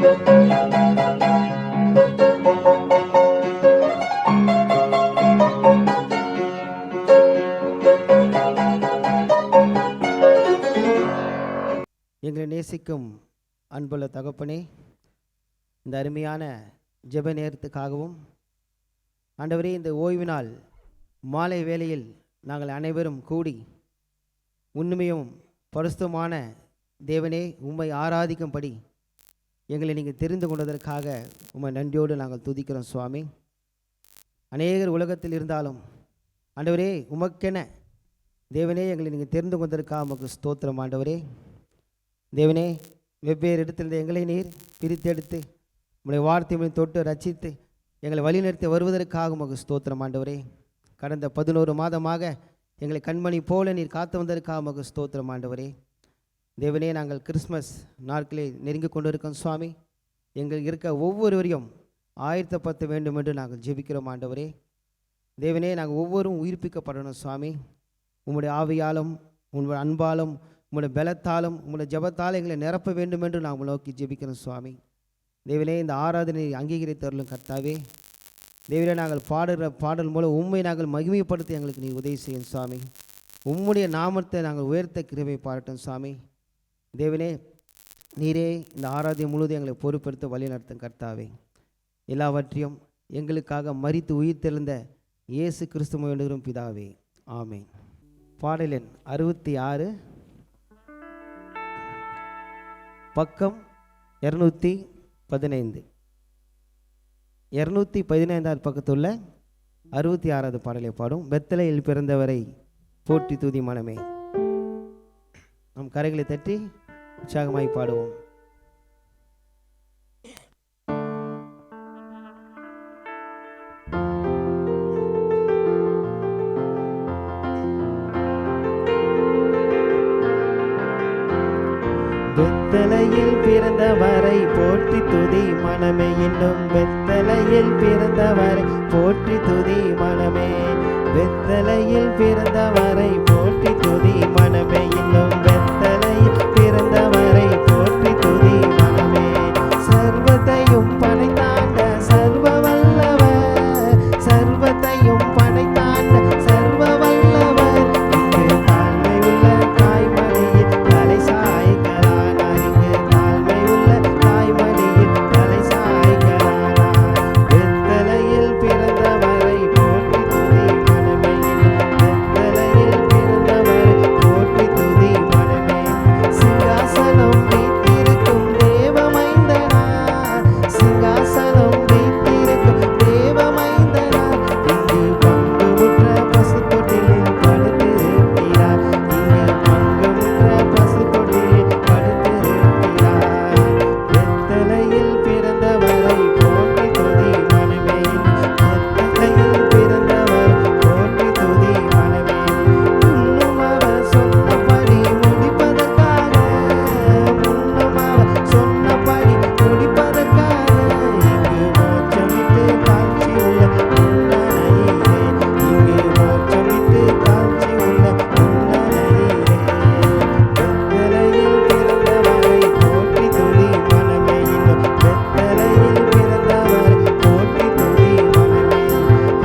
எங்களை நேசிக்கும் அன்புள்ள தகப்பனே, இந்த அருமையான ஜெப நேரத்துக்காகவும் ஆண்டவரே, இந்த ஓய்வு நாள் மாலை வேளையில் நாங்கள் அனைவரும் கூடி உண்மையும் பரிசுத்தமான தேவனே உம்மை ஆராதிக்கும்படி எங்களை நீங்கள் தெரிந்து கொண்டதற்காக உம்மை நன்றியோடு நாங்கள் துதிக்கிறோம் சுவாமி. அநேகர் உலகத்தில் இருந்தாலும் ஆண்டவரே, உமக்கென தேவனே எங்களை நீங்கள் தெரிந்து கொண்டதற்காக உமக்கு ஸ்தோத்திரம். ஆண்டவரே தேவனே, வெவ்வேறு இடத்திலிருந்து எங்களை நீர் பிரித்தெடுத்து உங்களுடைய வார்த்தையை தொட்டு ரட்சித்து எங்களை வழிநடத்தி வருவதற்காக உமக்கு ஸ்தோத்திரம். ஆண்டவரே, கடந்த 11 மாதமாக எங்களை கண்மணி போல நீர் காத்து வந்ததற்காக உமக்கு ஸ்தோத்திரம். ஆண்டவரே தேவனே, நாங்கள் கிறிஸ்மஸ் நாட்களை நெருங்கி கொண்டு இருக்கோம் சுவாமி. எங்கள் இருக்க ஒவ்வொருவரையும் ஆயத்தப்படுத்த வேண்டும் என்று நாங்கள் ஜெபிக்கிறோம். ஆண்டவரே தேவனே, நாங்கள் ஒவ்வொருவரும் உயிர்ப்பிக்கப்படணும் சுவாமி. உம்முடைய ஆவியாலும் உங்களுடைய அன்பாலும் உங்களுடைய பலத்தாலும் உங்களுடைய ஜபத்தாலும் எங்களை நிரப்ப வேண்டும் என்று நாங்கள் நோக்கி ஜெபிக்கிறோம் சுவாமி. தேவனே, இந்த ஆராதனை அங்கீகரித்தவர்களும் கர்த்தாவே தேவனே, நாங்கள் பாடுகிற பாடல் மூலம் உண்மை நாங்கள் மகிமைப்படுத்தி எங்களுக்கு நீ உதவி செய்யும் சுவாமி. உம்முடைய நாமத்தை நாங்கள் உயர்த்த கிருபை பாராட்டும் சுவாமி. தேவனே, நீரே இந்த ஆராதனை முழுவதும் எங்களை பொறுப்பெடுத்து வழி நடத்தும் கர்த்தாவே. எல்லாவற்றையும் எங்களுக்காக மரித்து உயிர் தெழுந்த இயேசு கிறிஸ்து வேண்டுகிறோம் பிதாவே, ஆமேன். பாடல் எண் 66, பக்கம் 215. 215 பக்கத்துள்ள 66வது பாடலை பாடும். பெத்லகேமில் பிறந்தவரை போற்றி துதி மனமே. நம் கரைகளை தட்டி உற்சாகமாய் பாடுவோம். பெத்லகேமில் பிறந்தவரை போற்றி துதி மனமே. இன்னும் பெத்லகேமில் பிறந்தவரை போற்றி துதி மனமே. பெத்லகேமில் பிறந்தவரை போற்றி துதி மனமே. இன்னும் பெத்லகேமில் பிறந்தவரை போற்றி துதி மனமே. சர்வத்தையும் படைத்தாண்ட சர்வ வல்லவர், சர்வத்தையும் படைத்தாண்ட சர்வ வல்லவர், இங்கு தாழ்மை உள்ள தாய்மடியில் தலை சாய்க்கிறார். இங்கு தாழ்மை உள்ள தாய்மடியில் தலை சாய்க்கிறார். பெத்லகேமில் பிறந்தவரை போற்றி துதி மனமே. பெத்லகேமில் பிறந்தவரை போற்றி துதி மனமே. சிங்காசனம் வீற்றிருக்கும் தேவமைந்தனா, சிங்காசனம் வீற்றிருக்கும் தேவமைந்தனா, இங்கு பங்குமுற்ற பசுத்தொட்டிலில் படுத்திருக்கிறார். இங்கு பங்குமுற்ற பசுத்தொட்டிலில் படுத்திருக்கிறார். பெத்லகேமில் பிறந்தவரை போற்றி துதி மனமே. பெத்லகேமில் பிறந்தவரை போற்றி துதி மனமே. முன்னும் அவர் சொன்னபடி முடிப்பதற்காக, முன்னும் அவர் சொன்னபடி முடிப்பதற்காக, இங்கு மோட்சமிட்டு தாழ்ச்சி உள்ள உன்னனையிலே, இங்கு மோட்சமிட்டு தாழ்ச்சி உள்ள உன்னனையிலே. பெத்லகேமில் பிறந்தவரை போற்றி துதி மனமே. இன்னும் பெத்லகேமில் பிறந்தவரை போற்றி துதி மனமே.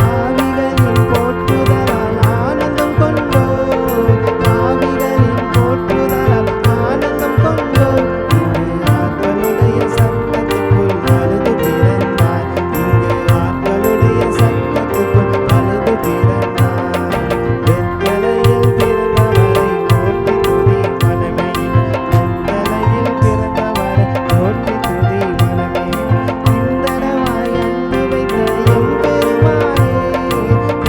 ஆவிகளின் போற்றுதலால் ஆனந்தம் கொண்டோம், ஆவிகளின் போற்றுதலால் ஆனந்தம் கொண்டோம், இங்கு ஆட்களுடைய சத்தத்துக்குள் அழுது பிறந்தார். இங்கு ஆட்களுடைய சத்தத்துக்குள் அழுது பிறந்தார். பெத்லகேமில் பிறந்தவரை போற்றி துதி மனமே. பெத்லகேமில் பிறந்தவரை போற்றி துதி மனமே. இந்தளவாய் அன்பு வைத்த எம்பெருமானே,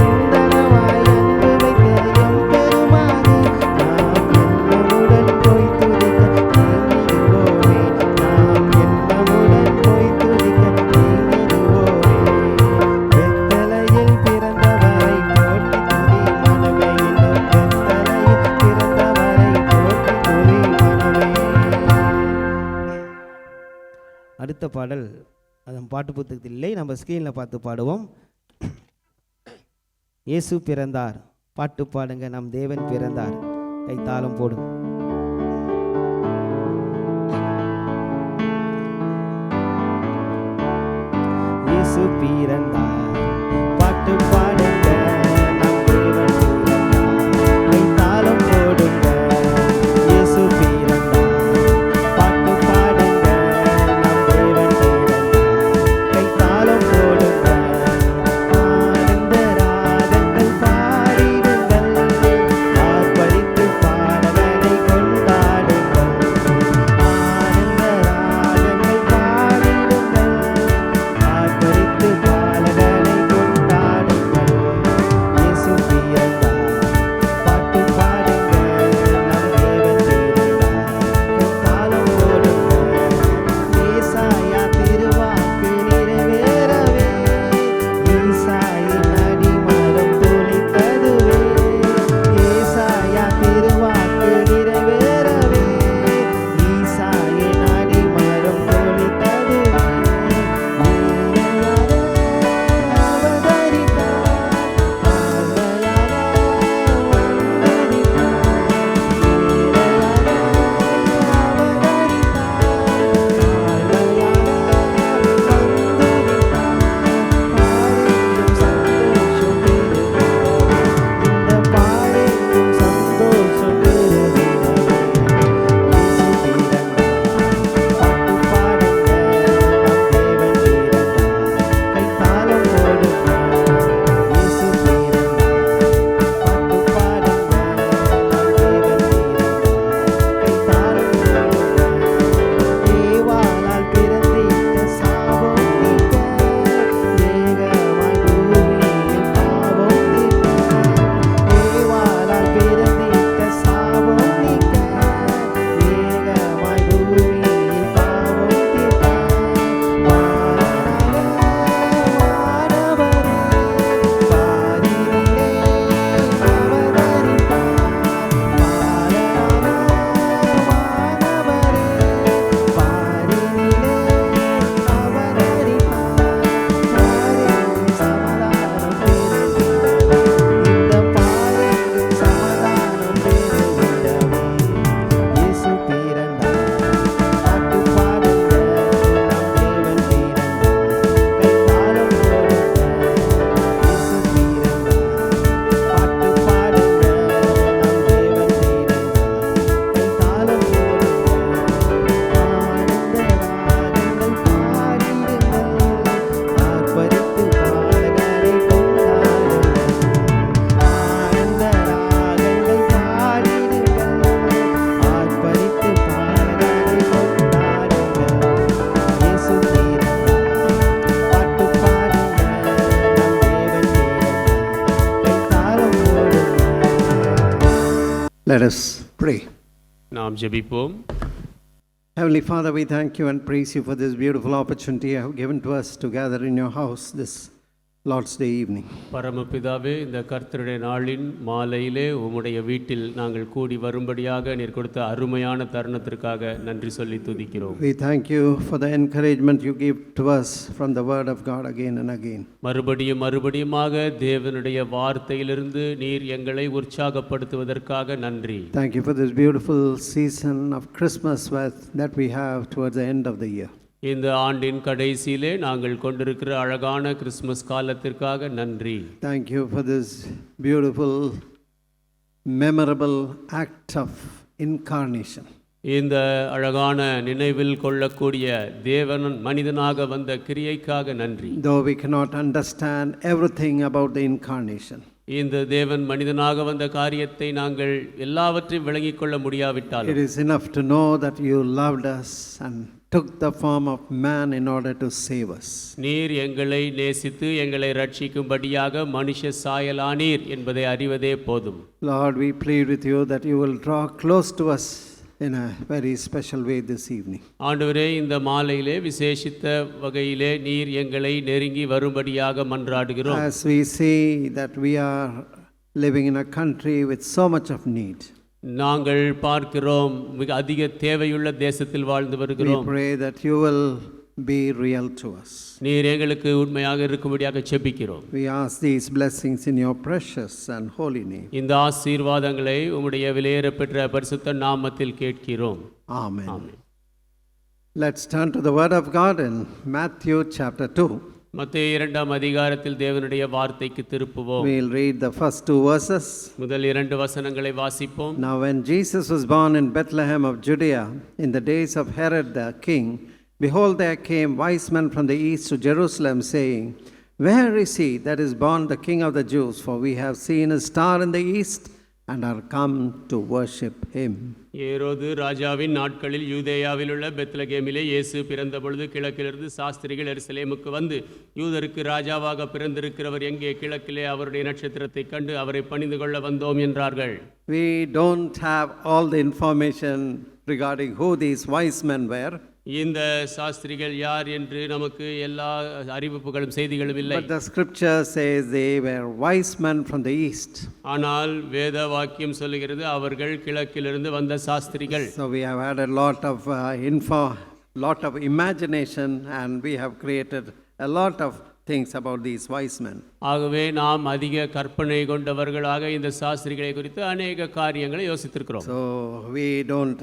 இந்தளவாய் அன்பு வைத்த எம்பெருமானே, நாம் எண்ணமுடன் போய் துதிக்க நீங்கிடுவோமே. நாம் எண்ணமுடன் போய் துதிக்க நீங்கிடுவோமே. பெத்லகேமில் பிறந்தவரை போற்றி துதி மனமே. இன்னும் பெத்லகேமில் பிறந்தவரை போற்றி துதி மனமே. அடுத்த பாடல் அதன் பாட்டு புத்தகத்தில் இல்லை, நம்ம ஸ்கிரீனில் பார்த்து பாடுவோம். இயேசு பிறந்தார். பாட்டு பாடுங்க, நம் தேவன் பிறந்தார். கைத்தாளம் போடும். இயேசு பிறந்தார். பாட்டு பாடுங்க நம் தேவன் பிறந்தார். கைத்தாளம் போடுங்க இயேசு பிறந்தார். பாட்டு பாடுங்க நம் தேவன் பிறந்தார். கைத்தாளம் போடுங்க ஆனந்த ராகங்கள் பாடிடுங்கள். ஆர்ப்பரித்து பாடகனை கொண்டாடுங்கள். ஆனந்த ராகங்கள் பாடிடுங்கள். ஆர்ப்பரித்து பாடகனை கொண்டாடுங்கள். இயேசு பிறந்தார். பாட்டு பாடுங்க நம் தேவன் பிறந்தார். கைத்தாளம் போடுங்க. ஏசாயா திருவாக்கு நிறைவேறவே ஈசாயின் அடிமரம் துளித்ததுவே. ஏசாயா திருவாக்கு நிறைவேறவே ஈசாயின் அடிமரம் துளித்ததுவே. நீரையாக அவதரித்தார். தாழ்மையாக வந்தரித்தார். நீரையாக தேவாலால் பிறந்திட்ட சாபம் நீக்க ஏகமாய் பூமியில் பாவம் தீர்க்க. தேவாலால் பிறந்திட்ட சாபம் நீக்க ஏகமாய் பூமியில் பாவம் தீர்க்க. வானவரே பாரினிலே அவதரித்தார். Let us pray. நாம் ஜெபிப்போம். Heavenly Father, we thank you and praise you for this beautiful opportunity you have given to us to gather in your house this Lord's Day evening. பரமபிதாவே, இந்த கர்த்தருடைய நாளின் மாலையிலே உம்முடைய வீட்டில் நாங்கள் கூடி வரும்படியாக நீர் கொடுத்த அருமையான தருணத்திற்காக நன்றி சொல்லி துதிக்கிறோம். We thank you for the encouragement you give to us from the word of God again and again. மறுபடியுமாக தேவனுடைய வார்த்தையிலிருந்து நீர் எங்களை உற்சாகப்படுத்துவதற்காக நன்றி. Thank you for this beautiful season of Christmas that we have towards the end of the year. இந்த ஆண்டின் கடைசியிலே நாங்கள் கொண்டிருக்கிற அழகான கிறிஸ்துமஸ் காலத்திற்காக நன்றி. Thank you for this beautiful, memorable act of incarnation. இந்த அழகான நினைவில் கொள்ளக்கூடிய தேவன் மனிதனாக வந்த கிரியைக்காக நன்றி. Though we cannot understand everything about the incarnation, இந்த தேவன் மனிதனாக வந்த காரியத்தை நாங்கள் எல்லாவற்றையும் விளங்கிக் கொள்ள முடியாவிட்டாலும் it is enough to know that you loved us and took the form of man in order to save us. நீர் எங்களை நேசித்து எங்களை ரட்சிக்கும்படியாக மனுஷ சாயலானீர் என்பதை அறிவதே போதும். Lord, we plead with you that you will draw close to us in a very special way this evening. ஆண்டவரே, இந்த மாலையிலே விசேஷித்த வகையிலே நீர் எங்களை நெருங்கி வரும்படியாக மன்றாடுகிறோம். As we see that we are living in a country with so much of need, நாங்கள் பார்க்கிறோம் மிக அதிக தேவையுள்ள தேசத்தில் வாழ்ந்து we வருகிறோம். pray that you will be real to us. நீர் எங்களுக்கு உண்மையாக இருக்கும்படியாக செபிக்கிறோம். We ask these blessings in your precious and holy name. இந்த ஆசீர்வாதங்களை உம்முடைய விலையேறப்பெற்ற பரிசுத்த நாமத்தில் கேட்கிறோம். Amen. Amen. Let's turn to the word of God in Matthew chapter 2. மத்தேயு 2ஆம் அதிகாரத்தில் தேவனுடைய வார்த்தைக்கு திருப்புவோம். We'll read the first 2 verses. முதல் 2 வசனங்களை வாசிப்போம். Now when Jesus was born in Bethlehem of Judea, in the days of Herod the king, behold, there came wise men from the east to Jerusalem, saying, Where is he that is born the King of the Jews? For we have seen his star in the east, and are come to worship him. ஏரோது ராஜாவின் நாட்களில் யூதேயாவில் உள்ள பெத்லகேமிலே இயேசு பிறந்த பொழுது கிழக்கிலிருந்து சாஸ்திரிகள் எருசலேமுக்கு வந்து, யூதருக்கு ராஜாவாக பிறந்திருக்கிறவர் எங்கே? கிழக்கிலே அவருடைய நட்சத்திரத்தை கண்டு அவரை பணிந்து கொள்ள வந்தோம் என்றார்கள். We don't have all the information regarding who these wise men were. இந்த சாஸ்திரிகள் யார் என்று நமக்கு எல்லா அறிவிப்புகளும் செய்திகளும் இல்லை. But the scripture says they were wise men from the east. ஆனால் வேத வாக்கியம் சொல்லுகிறது அவர்கள் கிழக்கிலிருந்து வந்த சாஸ்திரிகள். So we have had a lot of imagination, and we have created a lot of things about these wise men. ஆகவே நாம் அதிக கற்பனை கொண்டவர்களாக இந்த சாஸ்திரிகளை குறித்து அநேக காரியங்களை யோசித்திருக்கிறோம். So we don't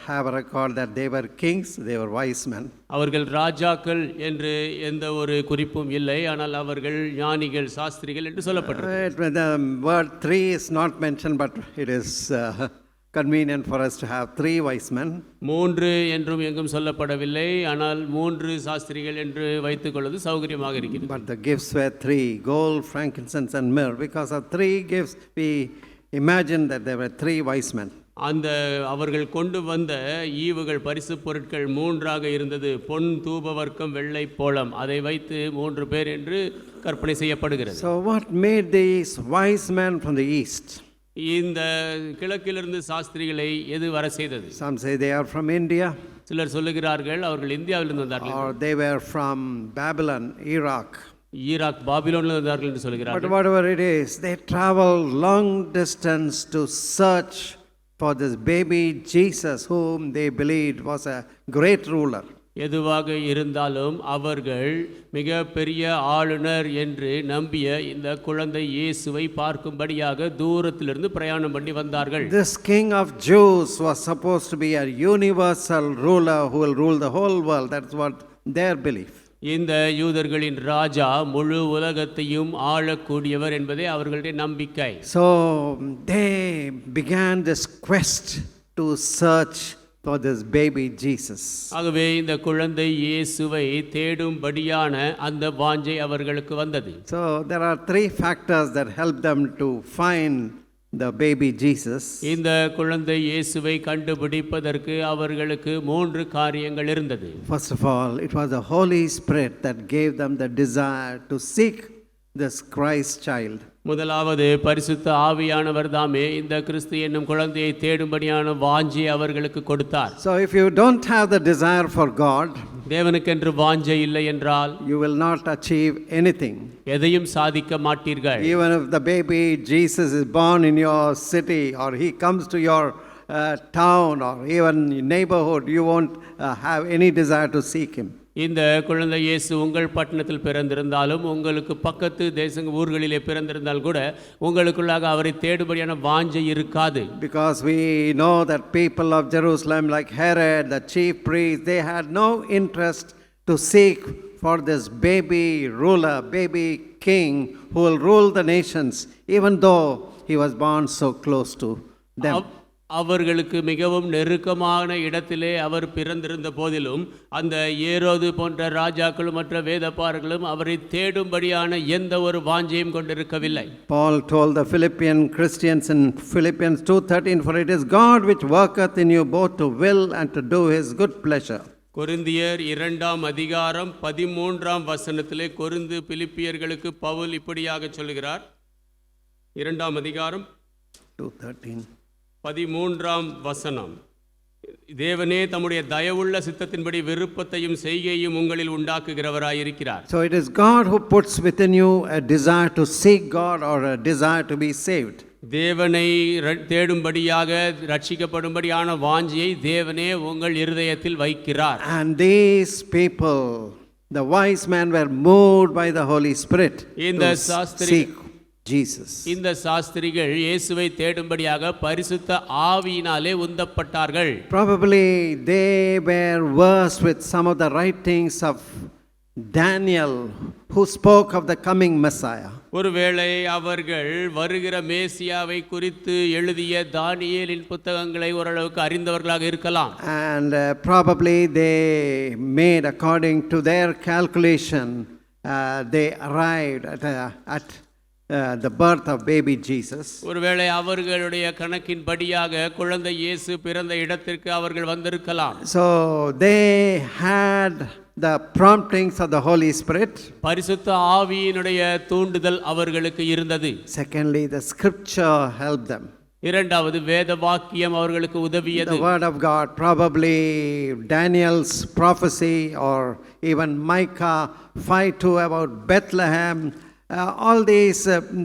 have a record that they were kings, they were wise men. அவர்கள் ராஜாக்கள் என்று எந்த ஒரு குறிப்பும் இல்லை, ஆனால் அவர்கள் ஞானிகள் சாஸ்திரிகள் என்று சொல்லப்பட்டிருக்கு. The word 3 is not mentioned, but it is convenient for us to have 3 wise men. 3 என்றும் எங்கும் சொல்லப்படவில்லை, ஆனால் 3 சாஸ்திரிகள் என்று வைத்துக் கொள்வது சௌகரியமாக இருக்கிறது. But the gifts were 3: gold, frankincense and myrrh. Because of 3 gifts, we imagine that there were 3 wise men. அந்த அவர்கள் கொண்டு வந்த ஈவுகள் பரிசு பொருட்கள் 3ஆக இருந்தது. பொன், தூபவர்க்கம், வெள்ளை, போளம். அதை வைத்து 3 பேர் என்று கற்பனை செய்யப்படுகிறது. So what made these wise men from the east? இந்த கிழக்கிலிருந்து சாஸ்திரிகளை எது வர செய்தது? Some say they are from India. சிலர் சொல்லுகிறார்கள் அவர்கள் இந்தியாவிலிருந்து வந்தார்கள். Or they were from Babylon, Iraq. Iraq, பாபிலோனில் வந்தார்கள் என்று சொல்கிறார்கள். But whatever it is, they traveled long distance to search for this baby Jesus, whom they believed was a great ruler. எதுவாக இருந்தாலும் அவர்கள் மிக பெரிய ஆளுநர் என்று நம்பிய இந்த குழந்தை இயேசுவை பார்க்கும்படியாக தூரத்திலிருந்து பிரயாணம் பண்ணி வந்தார்கள். This king of Jews was supposed to be a universal ruler who will rule the whole world. That's what their belief. இந்த யூதர்களின் ராஜா முழு உலகத்தையும் ஆளக்கூடியவர் என்பதே அவர்களுடைய நம்பிக்கை. So they began this quest to search for this baby Jesus. ஆகவே இந்த குழந்தை இயேசுவை தேடும்படியான அந்த வாஞ்சை அவர்களுக்கு வந்தது. So there are 3 factors that help them to find the baby Jesus. இந்த குழந்தை இயேசுவை கண்டுபிடிப்பதற்கு அவர்களுக்கு 3 காரியங்கள் இருந்தது. First of all, it was the Holy Spirit that gave them the desire to seek this Christ child. முதலாவது பரிசுத்த ஆவியானவர் தாமே இந்த கிறிஸ்து என்னும் குழந்தையை தேடும்படியான வாஞ்சை அவர்களுக்கு கொடுத்தார். So if you don't have the desire for God, தேவனுக்கென்று வாஞ்சை இல்லை என்றால் you will not achieve anything. எதையும் சாதிக்க மாட்டீர்கள். Even if the baby Jesus is born in your city, or he comes to your town, or even neighborhood, you won't have any desire to seek him. இந்த குழந்தை இயேசு உங்கள் பட்டணத்தில் பிறந்திருந்தாலும் உங்களுக்கு பக்கத்து ஊர்களிலே பிறந்திருந்தால் கூட உங்களுக்குள்ளாக அவரை தேடும்படியான வாஞ்சை இருக்காது. Because we know that people of Jerusalem, like Herod, the chief priest, they had no interest to seek for this baby ruler, baby king who will rule the nations, even though he was born so close to them. அவர்களுக்கு மிகவும் நெருக்கமான இடத்திலே அவர் பிறந்திருந்த போதிலும் அந்த ஏரோது போன்ற ராஜாக்களும் மற்ற வேதபாரர்களும் அவரை தேடும்படியான எந்த ஒரு வாஞ்சையும் கொண்டிருக்கவில்லை. Paul told the Philippian Christians in Philippians 2:13, for it is God which worketh in you both to will and to do his good pleasure. கொரிந்தியர் 2ஆம் அதிகாரம் 13ஆம் வசனத்திலே கொரிந்து பிலிப்பியர்களுக்கு பவுல் இப்படியாக சொல்கிறார். 2ஆம் அதிகாரம் 2:13 13ஆம் வசனம். தேவனே தம்முடைய தயவுள்ள சித்தத்தின்படி விருப்பத்தையும் செய்கையும் உங்களில் உண்டாக்குகிறவராயிருக்கிறார். So it is God who puts within you a desire to seek God, or a desire to be saved. தேவனை தேடும்படியாக ரட்சிக்கப்படும்படியான வாஞ்சியை தேவனே உங்கள் இருதயத்தில் வைக்கிறார். And these people, the wise men, were moved by the Holy Spirit to seek Jesus. இந்த சாஸ்திரிகள் இயேசுவை தேடும்படியாக பரிசுத்த ஆவியினாலே உந்தப்பட்டார்கள். Probably they were versed with some of the writings of Daniel, who spoke of the coming Messiah. ஒருவேளை அவர்கள் வருகிற மேசியாவை குறித்து எழுதிய தானியேலின் புத்தகங்களை ஓரளவுக்கு அறிந்தவர்களாக இருக்கலாம். And probably they made according to their calculation, they arrived at the birth of baby Jesus. ஒருவேளை அவர்களுடைய கணக்கின்படியாக குழந்தை இயேசு பிறந்த இடத்திற்கு அவர்கள் வந்திருக்கலாம். So they had the promptings of the Holy Spirit. பரிசுத்த ஆவியினுடைய தூண்டுதல் அவர்களுக்கு இருந்தது. Secondly, the scripture helped them. இரண்டாவது வேத வாக்கியம் அவர்களுக்கு உதவியது. The word of God, probably Daniel's prophecy or even Micah 5:2 about Bethlehem. All these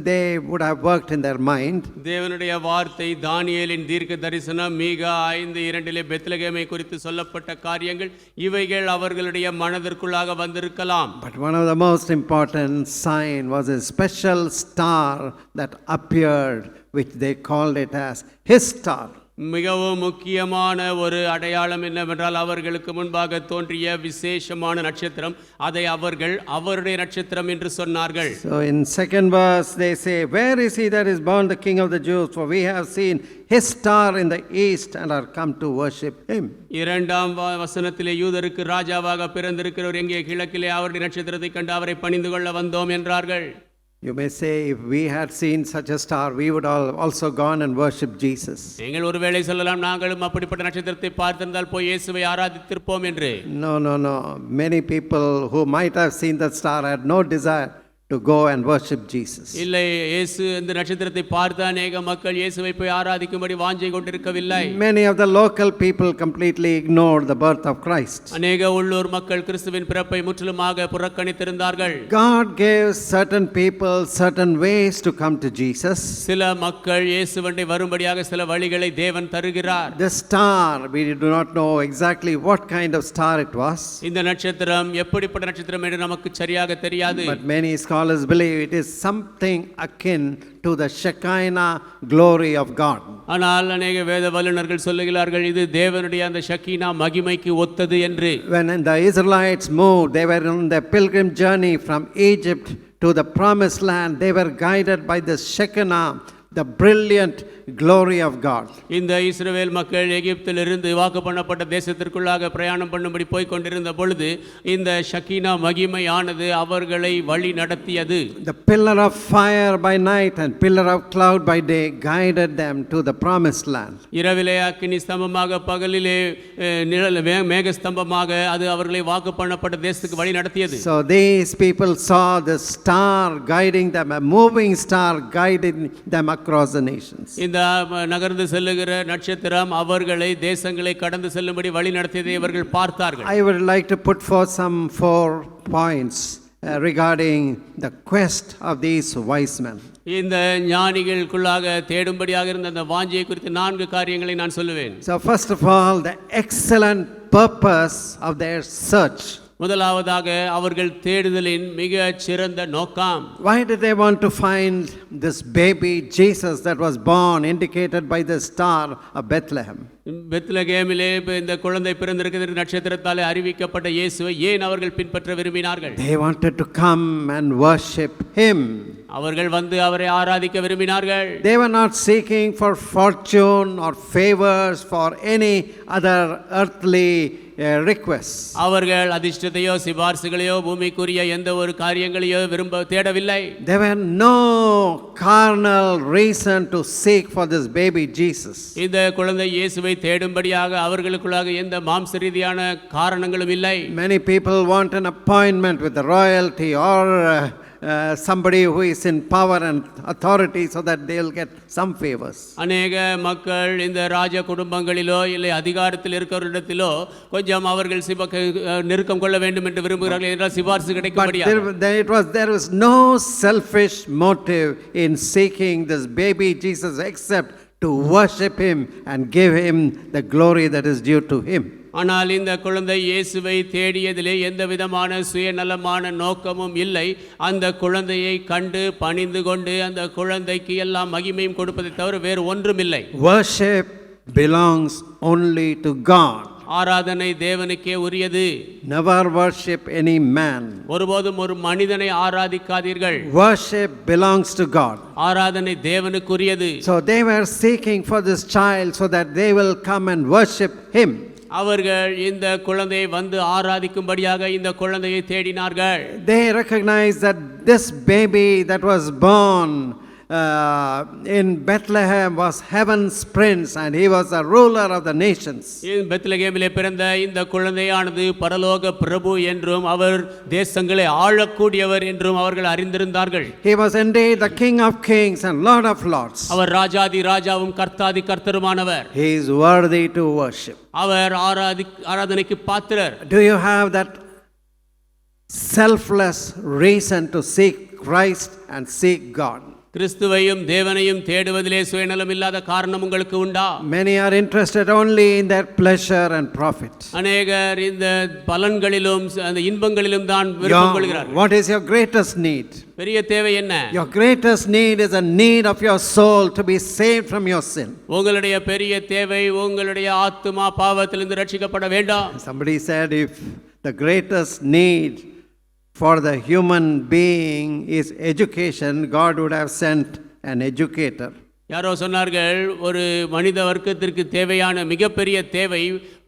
they would have worked in their mind. தேவனுடைய வார்த்தை, தானியேலின் தீர்க்க தரிசனம், மீகா 5:2 பெத்லகேமை குறித்து சொல்லப்பட்ட காரியங்கள் இவைகள் அவர்களுடைய மனதிற்குள்ளாக வந்திருக்கலாம். But one of the most important sign was a special star that appeared, which they called it as his star. மிகவும் முக்கியமான ஒரு அடையாளம் என்னவென்றால் அவர்களுக்கு முன்பாக தோன்றிய விசேஷமான நட்சத்திரம், அதை அவர்கள் அவருடைய நட்சத்திரம் என்று சொன்னார்கள். So in second verse they say, where is he that is born the King of the Jews? For we have seen his star in the east and are come to worship him. இரண்டாம் வசனத்திலே யூதருக்கு ராஜாவாக பிறந்திருக்கிறவர் எங்கே? கிழக்கிலே அவருடைய நட்சத்திரத்தை கண்டு அவரை பணிந்து கொள்ள வந்தோம் என்றார்கள். You may say, if we had seen such a star, we would all also gone and worship Jesus. நீங்கள் ஒருவேளை சொல்லலாம், நாங்களும் அப்படிப்பட்ட நட்சத்திரத்தை பார்த்திருந்தால் போய் இயேசுவை ஆராதித்திருப்போம் என்று. No. Many people who might have seen that star had no desire to go and worship Jesus. இல்லை, இயேசு இந்த நட்சத்திரத்தை பார்த்த அநேக மக்கள் இயேசுவை போய் ஆராதிக்கும்படி வாஞ்சை கொண்டிருக்கவில்லை. Many of the local people completely ignored the birth of Christ. அநேக உள்ளூர் மக்கள் கிறிஸ்துவின் பிறப்பை முற்றிலுமாக புறக்கணித்திருந்தார்கள். God gave certain people certain ways to come to Jesus. சில மக்கள் இயேசுவண்டை வரும்படியாக சில வழிகளை தேவன் தருகிறார். The star, we do not know exactly what kind of star it was. இந்த நட்சத்திரம் எப்படிப்பட்ட நட்சத்திரம் என்று நமக்கு சரியாக தெரியாது. But many scholars believe it is something akin to the Shekinah glory of God. ஆனால் அநேக வேத வல்லுனர்கள் சொல்லுகிறார்கள் இது தேவனுடைய அந்த ஷக்கீனா மகிமைக்கு ஒத்தது என்று. When the Israelites moved, they were on their pilgrim journey from Egypt to the promised land. They were guided by the Shekinah, the brilliant glory of God. இந்த இஸ்ரவேல் மக்கள் எகிப்திலிருந்து வாக்கு பண்ணப்பட்ட தேசத்திற்குள்ளாக பிரயாணம் பண்ணும்படி போய் கொண்டிருந்த பொழுது இந்த ஷக்கீனா மகிமையானது அவர்களை வழி நடத்தியது. The pillar of fire by night and pillar of cloud by day guided them to the promised land. இரவிலே அக்கினி ஸ்தம்பமாக, பகலிலே நிழல் மேக ஸ்தம்பமாக அது அவர்களை வாக்கு பண்ணப்பட்ட தேசத்துக்கு வழி நடத்தியது. So these people saw the star guiding them, a moving star guiding them across the nations. இந்த நகர்ந்து செல்லுகிற நட்சத்திரம் அவர்களை தேசங்களை கடந்து செல்லும்படி வழி நடத்தியதை இவர்கள் பார்த்தார்கள். I would like to put forth some 4 points regarding the quest of these wise men. இந்த ஞானிகளுக்குள்ளாக தேடும்படியாக இருந்த அந்த வாஞ்சையை குறித்து 4 காரியங்களை நான் சொல்லுவேன். So first of all, the excellent purpose of their search. முதலாவதாக அவர்கள் தேடுதலின் மிக சிறந்த நோக்கம். Why did they want to find this baby Jesus that was born indicated by the star of Bethlehem? பெத்லகேமிலே இந்த குழந்தை பிறந்திருக்கிறது நட்சத்திரத்தாலே அறிவிக்கப்பட்ட இயேசுவை ஏன் அவர்கள் பின்பற்ற விரும்பினார்கள்? They wanted to come and worship him. அவர்கள் வந்து அவரை ஆராதிக்க விரும்பினார்கள். They were not seeking for fortune or favors for any other earthly requests. அவர்கள் அதிர்ஷ்டத்தையோ சிபார்சுகளையோ பூமிக்குரிய எந்த ஒரு காரியங்களையோ தேடவில்லை. There were no carnal reason to seek for this baby Jesus. இந்த குழந்தை இயேசுவை தேடும்படியாக அவர்களுக்குள்ளாக எந்த மாம்ச ரீதியான காரணங்களும் இல்லை. Many people want an appointment with the royalty or somebody who is in power and authority so that they will get some favors. அநேக மக்கள் இந்த ராஜ குடும்பங்களிலோ இல்லை அதிகாரத்தில் இருக்கிறவரிடத்திலோ கொஞ்சம் அவர்கள் நெருக்கம் கொள்ள வேண்டும் என்று விரும்புகிறார்கள் என்றால் சிபார்சு கிடைக்கும்படியாக. There was no selfish motive in seeking this baby Jesus except to worship him and give him the glory that is due to him. ஆனால் இந்த குழந்தை இயேசுவை தேடியதிலே எந்த விதமான சுயநலமான நோக்கமும் இல்லை. அந்த குழந்தையை கண்டு பணிந்து கொண்டு அந்த குழந்தைக்கு எல்லாம் மகிமையும் கொடுப்பதை தவிர வேறு ஒன்றும் இல்லை. Worship belongs only to God. ஆராதனை தேவனுக்கே உரியது. Never worship any man. ஒருபோதும் ஒரு மனிதனை ஆராதிக்காதீர்கள். Worship belongs to God. ஆராதனை தேவனுக்குரியது. So they were seeking for this child so that they will come and worship him. அவர்கள் இந்த குழந்தையை வந்து ஆராதிக்கும்படியாக இந்த குழந்தையை தேடினார்கள். They recognized that this baby that was born in Bethlehem was heaven's prince and he was the ruler of the nations. பெத்லகேமிலே பிறந்த இந்த குழந்தையானது பரலோக பிரபு என்றும் அவர் தேசங்களை ஆளக்கூடியவர் என்றும் அவர்கள் அறிந்திருந்தார்கள். He was indeed the king of kings and lord of lords. அவர் ராஜாதி ராஜாவும் கர்த்தாதி கர்த்தருமானவர். He is worthy to worship. அவர் ஆராதனைக்கு பாத்திரர். Do you have that selfless reason to seek Christ and seek God? கிறிஸ்துவையும் தேவனையும் தேடுவதிலே சுயநலம் இல்லாத காரணம் உங்களுக்கு உண்டா? Many are interested only in their pleasure and profit. அநேகர் இந்த பலன்களிலும் அந்த இன்பங்களிலும் தான் விருப்பம் கொள்கிறார்கள். What is your greatest need? பெரிய தேவை என்ன? Your greatest need is a need of your soul to be saved from your sin. உங்களுடைய பெரிய தேவை உங்களுடைய ஆத்துமா பாவத்திலிருந்து ரட்சிக்கப்பட வேண்டும். Somebody said if the greatest need for the human being is education, God would have sent an educator. யாரோ சொன்னார்கள் ஒரு மனித வர்க்கத்திற்கு தேவையான மிகப்பெரிய தேவை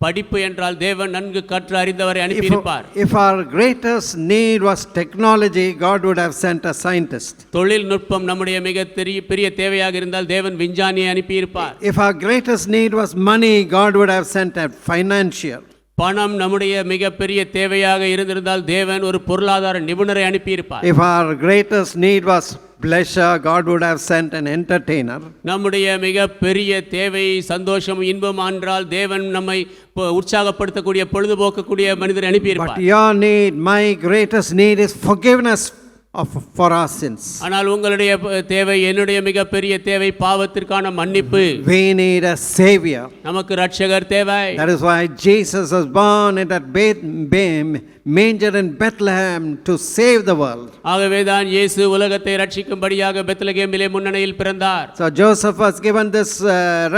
படிப்பு என்றால் தேவன் நன்கு கற்று அறிந்தவரை அனுப்பியிருப்பார். If our greatest need was technology, God would have sent a scientist. தொழில்நுட்பம் நம்முடைய மிக பெரிய தேவையாக இருந்தால் தேவன் விஞ்ஞானியை அனுப்பியிருப்பார். If our greatest need was money, God would have sent a financier. பணம் நம்முடைய மிகப்பெரிய தேவையாக இருந்திருந்தால் தேவன் ஒரு பொருளாதார நிபுணரை அனுப்பியிருப்பார். If our greatest need was pleasure, God would have sent an entertainer. நம்முடைய மிகப்பெரிய தேவை சந்தோஷம் இன்பம் என்றால் தேவன் நம்மை உற்சாகப்படுத்தக்கூடிய பொழுதுபோக்கக்கூடிய மனிதரை அனுப்பியிருப்பார். But your need, my greatest need is forgiveness for our sins. ஆனால் உங்களுடைய தேவை என்னுடைய மிகப்பெரிய தேவை பாவத்திற்கான மன்னிப்பு. We need a savior. நமக்கு ரட்சகர் தேவை. That is why Jesus was born in that manger in Bethlehem to save the world. ஆகவே தான் இயேசு உலகத்தை ரட்சிக்கும்படியாக பெத்லகேமிலே முன்னணியில் பிறந்தார். So Joseph was given this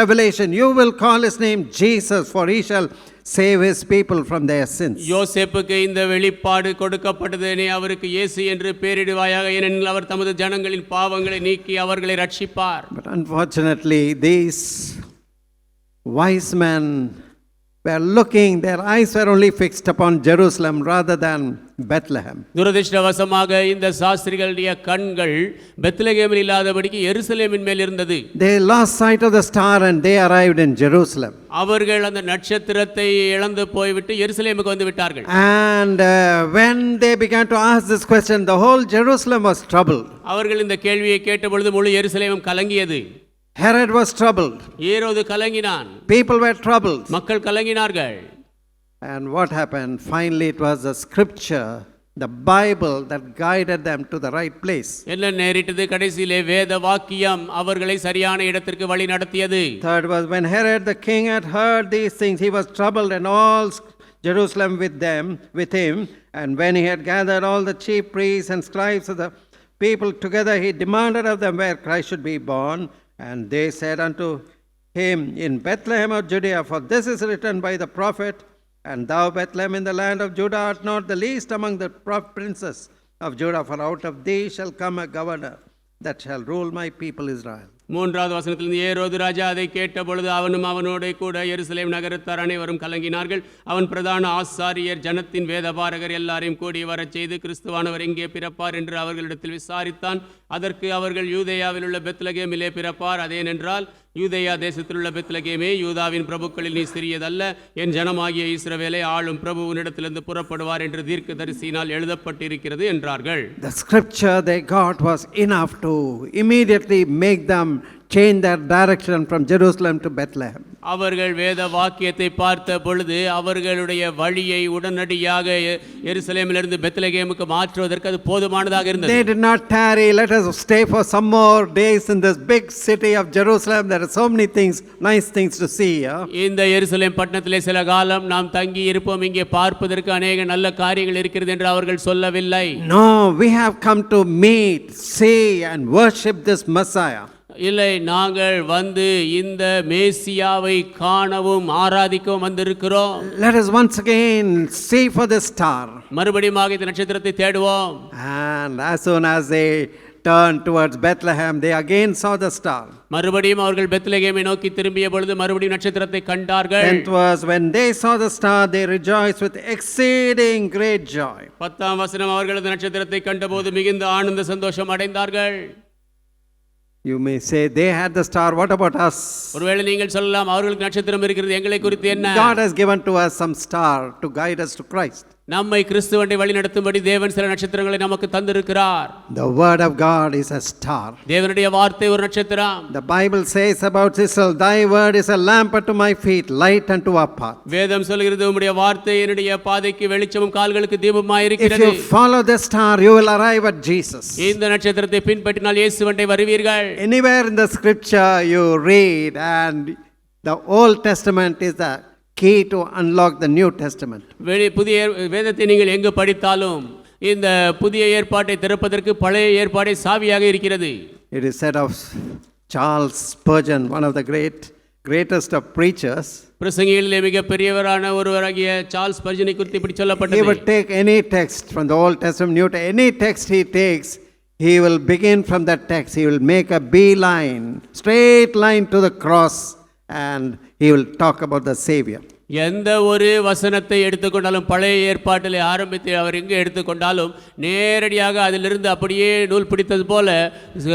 revelation, you will call his name Jesus, for he shall save his people from their sins. யோசேப்புக்கு இந்த வெளிப்பாடு கொடுக்கப்பட்டது, நீ அவருக்கு இயேசு என்று பெயரிடுவாயாக, ஏனெனில் அவர் தமது ஜனங்களின் பாவங்களை நீக்கி அவர்களை ரட்சிப்பார். But unfortunately these wise men were looking, their eyes were only fixed upon Jerusalem rather than Bethlehem. துரதிர்ஷ்டவசமாக இந்த சாஸ்திரிகளுடைய கண்கள் பெத்லகேமில் இல்லாதபடிக்கு எருசலேமின் மேல் இருந்தது. They lost sight of the star and they arrived in Jerusalem. அவர்கள் அந்த நட்சத்திரத்தை இழந்து போய்விட்டு எருசலேமுக்கு வந்து விட்டார்கள். And when they began to ask this question, the whole Jerusalem was troubled. அவர்கள் இந்த கேள்வியை கேட்டபொழுது முழு எருசலேமும் கலங்கியது. Herod was troubled. Herod கலங்கினான். People were troubled. மக்கள் கலங்கினார்கள். And what happened? Finally it was the scripture, the Bible, that guided them to the right place. என்ன நேரிட்டது? கடைசியிலே வேத வாக்கியம் அவர்களை சரியான இடத்திற்கு வழி நடத்தியது. Third was when Herod the king had heard these things, he was troubled, and all Jerusalem with him. And when he had gathered all the chief priests and scribes of the people together, he demanded of them where Christ should be born. And they said unto him, in Bethlehem of Judea, for this is written by the prophet, and thou Bethlehem in the land of Judah art not the least among the princes of Judah, for out of thee shall come a governor that shall rule my people Israel. மூன்றாவது வசனத்திலிருந்து ஏரோது ராஜா அதை கேட்டபொழுது அவனும் அவனோட கூட எருசலேம் நகரத்தார் அனைவரும் கலங்கினார்கள். அவன் பிரதான ஆசாரியர் ஜனத்தின் வேதபாரகர் எல்லாரையும் கூடி வரச் செய்து கிறிஸ்துவானவர் எங்கே பிறப்பார் என்று அவர்களிடத்தில் விசாரித்தான். அதற்கு அவர்கள் யூதேயாவில் உள்ள பெத்லகேமிலே பிறப்பார், அதேனென்றால் யூதேயா தேசத்தில் உள்ள பெத்லகேமே, யூதாவின் பிரபுக்களில் நீ சிறியதல்ல, என் ஜனமாகிய இஸ்ரவேலை ஆளும் பிரபுவினிடத்திலிருந்து புறப்படுவார் என்று தீர்க்கதரிசியினால் எழுதப்பட்டிருக்கிறது என்றார்கள். The scripture they got was enough to immediately make them change their direction from Jerusalem to Bethlehem. அவர்கள் வேத வாக்கியத்தை பார்த்த பொழுது அவர்களுடைய வழியை உடனடியாக எருசலேமிலிருந்து பெத்லகேமுக்கு மாற்றுவதற்கு அது போதுமானதாக இருந்தது. They did not tarry, let us stay for some more days in this big city of Jerusalem. There are so many things, nice things to see. இந்த எருசலேம் பட்டணத்திலே சில காலம் நாம் தங்கி இருப்போம், இங்கே பார்ப்பதற்கு அநேக நல்ல காரியங்கள் இருக்கிறது என்று அவர்கள் சொல்லவில்லை. No, we have come to meet, see and worship this Messiah. இல்லை, நாங்கள் வந்து இந்த மேசியாவை காணவும் ஆராதிக்கவும் வந்திருக்கிறோம். Let us once again see for the star. மறுபடியும் இந்த நட்சத்திரத்தை தேடுவோம். And as soon as they turned towards Bethlehem, they again saw the star. மறுபடியும் அவர்கள் பெத்லகேமை நோக்கி திரும்பிய பொழுது மறுபடியும் நட்சத்திரத்தை கண்டார்கள். 10th verse, when they saw the star, they rejoiced with exceeding great joy. 10ஆம் வசனம், அவர்கள் அந்த நட்சத்திரத்தை கண்டபோது மிகுந்த ஆனந்த சந்தோஷம் அடைந்தார்கள். You may say they had the star, what about us? ஒருவேளை நீங்கள் சொல்லலாம், அவர்களுக்கு நட்சத்திரம் இருக்கிறது, எங்களை குறித்து என்ன? God has given to us some star to guide us to Christ. நம்மை கிறிஸ்துவண்டை வழி நடத்தும்படி தேவன் சில நட்சத்திரங்களை நமக்கு தந்திருக்கிறார். The word of God is a star. தேவனுடைய வார்த்தை ஒரு நட்சத்திரம். The Bible says about Israel, thy word is a lamp unto my feet, light unto our path. வேதம் சொல்கிறது, உம்முடைய வார்த்தை என்னுடைய பாதைக்கு வெளிச்சமும் கால்களுக்கு தீபமாய் If இருக்கிறது. you follow the star, you will arrive at Jesus. இந்த நட்சத்திரத்தை பின்பற்றினால் இயேசுவண்டை வருவீர்கள். Anywhere in the scripture you read, and the Old Testament is the key to unlock the New Testament. புதிய வேதத்தை நீங்கள் எங்கு படித்தாலும் இந்த புதிய ஏற்பாட்டை திறப்பதற்கு பழைய ஏற்பாடை சாவியாக இருக்கிறது. It is said of Charles Spurgeon, one of the greatest of preachers. பிரசங்கிகளிலே மிக பெரியவரான ஒருவராகிய சார்ல்ஸ் ஸ்பர்ஜனை குறித்து இப்படி He சொல்லப்பட்டது. would take any text from the Old Testament, New Testament, any text he takes, he will begin from that text. He will make a beeline, straight line to the cross, and he will talk about the Savior. எந்த ஒரு வசனத்தை எடுத்துக்கொண்டாலும் பழைய ஏற்பாட்டிலே ஆரம்பித்து அவர் எங்கே எடுத்துக்கொண்டாலும் நேரடியாக அதிலிருந்து அப்படியே நூல் பிடித்தது போல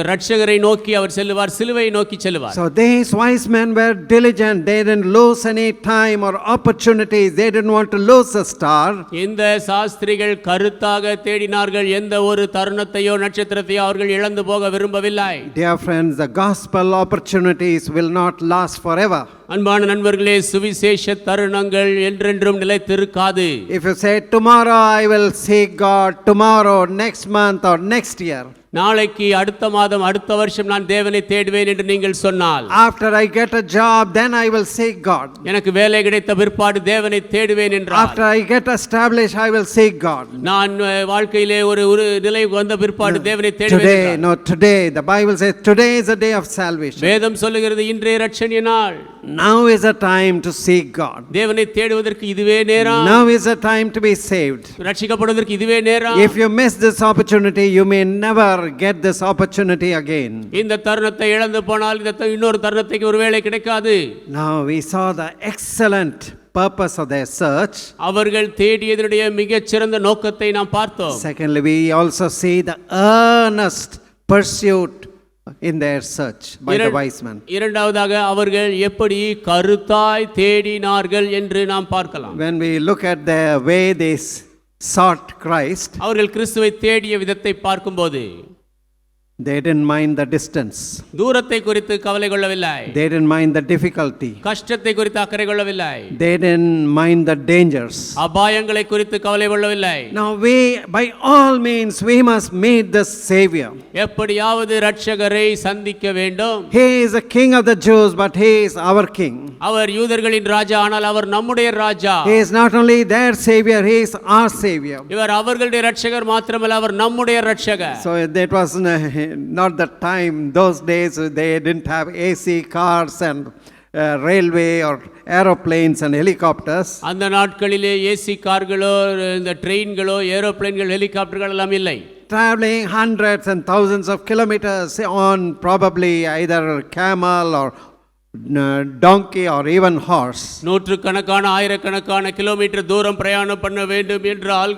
ரட்சகரை நோக்கி அவர் செல்லுவார், சிலுவையை நோக்கி செல்லுவார். So these wise men were diligent. They didn't lose any time or opportunities. They didn't want to lose the star. இந்த சாஸ்திரிகள் கருத்தாக தேடினார்கள். எந்த ஒரு தருணத்தையோ நட்சத்திரத்தையோ அவர்கள் இழந்து போக விரும்பவில்லை. Dear friends, the gospel opportunities will not last forever. அன்பான நண்பர்களே, சுவிசேஷ தருணங்கள் என்றென்றும் நிலைத்திருக்காது. If you say tomorrow I will seek God, tomorrow, next month or next year, நாளைக்கு, அடுத்த மாதம், அடுத்த வருஷம் நான் தேவனை தேடுவேன் என்று நீங்கள் சொன்னால், after I get a job then I will seek God, எனக்கு வேலை கிடைத்த பிற்பாடு தேவனை தேடுவேன் என்றால், after I get established I will seek God, நான் வாழ்க்கையிலே ஒரு நிலைக்கு வந்த பிற்பாடு தேவனை தேடுவேன் today, என்றால், no, today, the Bible says today is the day of salvation. வேதம் சொல்லுகிறது இன்றைய இரட்சணிய நாள். Now is the time to seek God. தேவனை தேடுவதற்கு இதுவே நேரம். Now is the time to be saved. ரட்சிக்கப்படுவதற்கு இதுவே நேரம். If you miss this opportunity, you may never get this opportunity again. இந்த தருணத்தை இழந்து போனால் இன்னொரு தருணத்துக்கு ஒருவேளை கிடைக்காது. Now we saw the excellent purpose of their search. அவர்கள் தேடியதனுடைய மிகச் சிறந்த நோக்கத்தை நாம் பார்த்தோம். Secondly, we also see the earnest pursuit in their search by the wise men. இரண்டாவதாக அவர்கள் எப்படி கருத்தாய் தேடினார்கள் என்று நாம் பார்க்கலாம். When we look at the way they sought Christ, அவர்கள் கிறிஸ்துவை தேடிய விதத்தை பார்க்கும்போது, they didn't mind the distance. தூரத்தை குறித்து கவலை கொள்ளவில்லை. They didn't mind the difficulty. கஷ்டத்தை குறித்து அக்கறை கொள்ளவில்லை. They didn't mind the dangers. அபாயங்களை குறித்து கவலை கொள்ளவில்லை. Now we, by all means, we must meet the Savior. எப்படியாவது ரட்சகரை சந்திக்க வேண்டும். He is the King of the Jews, but he is our King. அவர் யூதர்களின் ராஜா, ஆனால் அவர் நம்முடைய ராஜா. He is not only their Savior, he is our Savior. இவர் அவர்களுடைய ரட்சகர் மாத்திரமல்ல, அவர் நம்முடைய ரட்சகர். So that was not the time. Those days they didn't have AC cars and railway or aeroplanes and helicopters. அந்த நாட்களிலே ஏசி கார்களோ, இந்த ட்ரெயின்களோ, ஏரோப்ளேன்கள், ஹெலிகாப்டர்கள் எல்லாம் இல்லை. Traveling hundreds and thousands of kilometers on probably either camel or donkey or even horse. நூற்றுக்கணக்கான ஆயிரக்கணக்கான kilometre தூரம் பிரயாணம் பண்ண வேண்டும் என்றால்